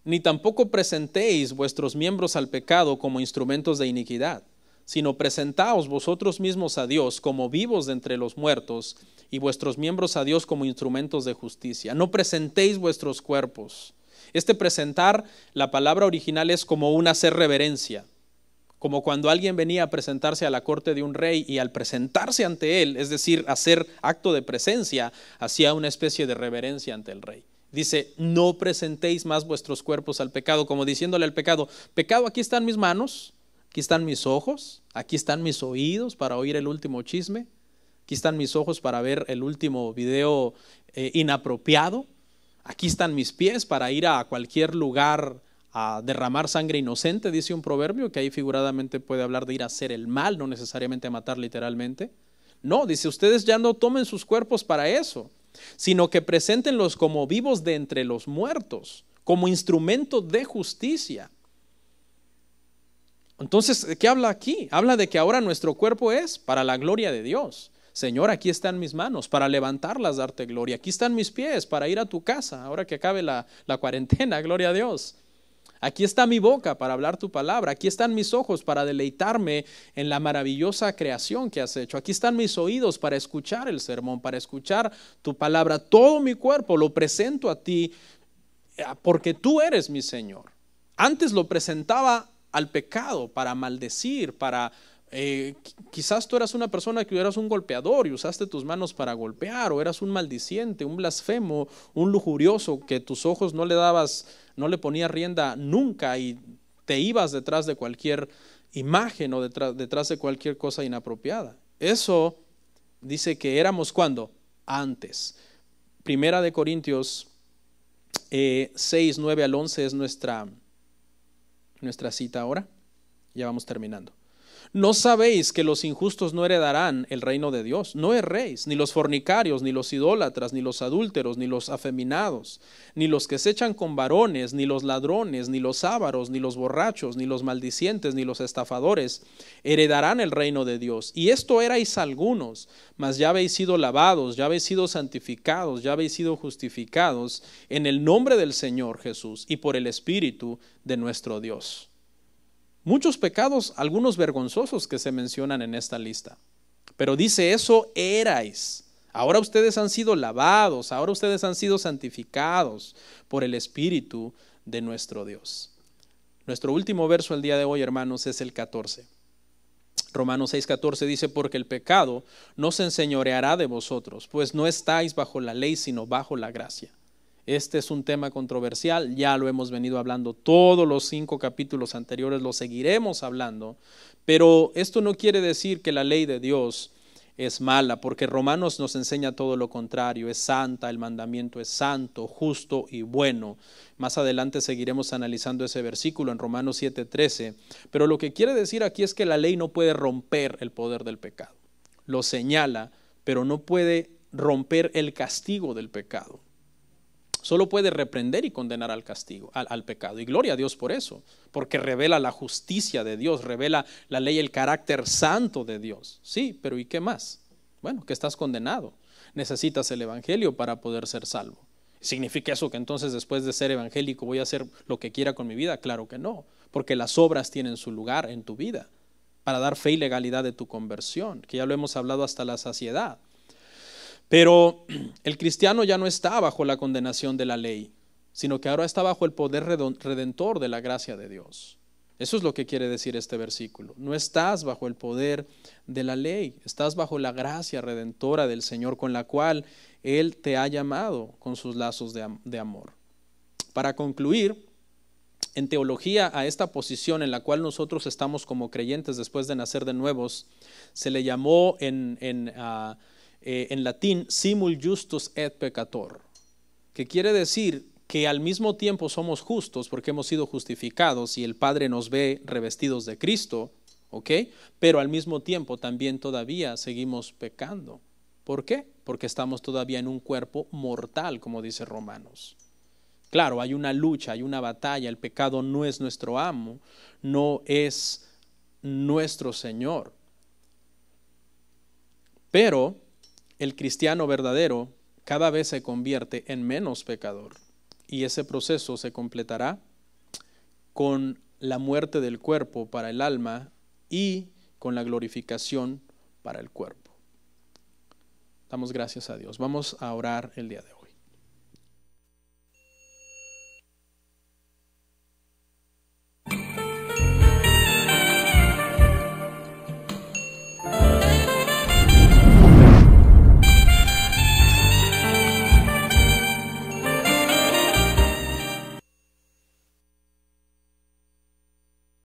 ni tampoco presentéis vuestros miembros al pecado como instrumentos de iniquidad, sino presentaos vosotros mismos a Dios como vivos de entre los muertos, y vuestros miembros a Dios como instrumentos de justicia. No presentéis vuestros cuerpos. Este presentar, la palabra original es como un hacer reverencia, como cuando alguien venía a presentarse a la corte de un rey, y al presentarse ante él, es decir, hacer acto de presencia, hacía una especie de reverencia ante el rey. Dice, no presentéis más vuestros cuerpos al pecado, como diciéndole al pecado, pecado, aquí están mis manos, aquí están mis ojos, aquí están mis oídos para oír el último chisme, aquí están mis ojos para ver el último video inapropiado, aquí están mis pies para ir a cualquier lugar a derramar sangre inocente, dice un proverbio, que ahí figuradamente puede hablar de ir a hacer el mal, no necesariamente a matar literalmente. No, dice, ustedes ya no tomen sus cuerpos para eso, sino que preséntenlos como vivos de entre los muertos, como instrumento de justicia. Entonces, ¿qué habla aquí? Habla de que ahora nuestro cuerpo es para la gloria de Dios. Señor, aquí están mis manos para levantarlas, darte gloria. Aquí están mis pies para ir a tu casa, ahora que acabe la cuarentena, gloria a Dios. Aquí está mi boca para hablar tu palabra. Aquí están mis ojos para deleitarme en la maravillosa creación que has hecho. Aquí están mis oídos para escuchar el sermón, para escuchar tu palabra. Todo mi cuerpo lo presento a ti porque tú eres mi Señor. Antes lo presentaba al pecado para maldecir, para quizás tú eras una persona que eras un golpeador y usaste tus manos para golpear, o eras un maldiciente, un blasfemo, un lujurioso que tus ojos no le ponías rienda nunca y te ibas detrás de cualquier imagen o detrás de cualquier cosa inapropiada. Eso dice que éramos ¿cuándo? Antes. Primera de Corintios 6, 9 al 11 es nuestra cita ahora. Ya vamos terminando. ¿No sabéis que los injustos no heredarán el reino de Dios? No erréis, ni los fornicarios, ni los idólatras, ni los adúlteros, ni los afeminados, ni los que se echan con varones, ni los ladrones, ni los ávaros, ni los borrachos, ni los maldicientes, ni los estafadores heredarán el reino de Dios. Y esto erais algunos, mas ya habéis sido lavados, ya habéis sido santificados, ya habéis sido justificados en el nombre del Señor Jesús y por el Espíritu de nuestro Dios. Muchos pecados, algunos vergonzosos que se mencionan en esta lista. Pero dice, eso erais. Ahora ustedes han sido lavados, ahora ustedes han sido santificados por el Espíritu de nuestro Dios. Nuestro último verso el día de hoy, hermanos, es el 14, Romanos 6:14 dice, porque el pecado no se enseñoreará de vosotros, pues no estáis bajo la ley, sino bajo la gracia. Este es un tema controversial, ya lo hemos venido hablando todos los 5 capítulos anteriores, lo seguiremos hablando, pero esto no quiere decir que la ley de Dios es mala, porque Romanos nos enseña todo lo contrario, es santa, el mandamiento es santo, justo y bueno. Más adelante seguiremos analizando ese versículo en Romanos 7:13, pero lo que quiere decir aquí es que la ley no puede romper el poder del pecado, lo señala, pero no puede romper el castigo del pecado. Solo puede reprender y condenar al castigo, al pecado. Y gloria a Dios por eso, porque revela la justicia de Dios, revela la ley, el carácter santo de Dios. Sí, pero ¿y qué más? Bueno, que estás condenado. Necesitas el evangelio para poder ser salvo. ¿Significa eso que entonces después de ser evangélico voy a hacer lo que quiera con mi vida? Claro que no, porque las obras tienen su lugar en tu vida para dar fe y legalidad de tu conversión, que ya lo hemos hablado hasta la saciedad. Pero el cristiano ya no está bajo la condenación de la ley, sino que ahora está bajo el poder redentor de la gracia de Dios. Eso es lo que quiere decir este versículo. No estás bajo el poder de la ley, estás bajo la gracia redentora del Señor, con la cual Él te ha llamado con sus lazos de amor. Para concluir, en teología, a esta posición en la cual nosotros estamos como creyentes después de nacer de nuevos, se le llamó en latín simul justus et peccator, que quiere decir que al mismo tiempo somos justos porque hemos sido justificados y el Padre nos ve revestidos de Cristo, ¿ok? Pero al mismo tiempo también todavía seguimos pecando. ¿Por qué? Porque estamos todavía en un cuerpo mortal, como dice Romanos. Claro, hay una lucha, hay una batalla, el pecado no es nuestro amo, no es nuestro Señor. Pero el cristiano verdadero cada vez se convierte en menos pecador y ese proceso se completará con la muerte del cuerpo para el alma y con la glorificación para el cuerpo. Damos gracias a Dios. Vamos a orar el día de hoy.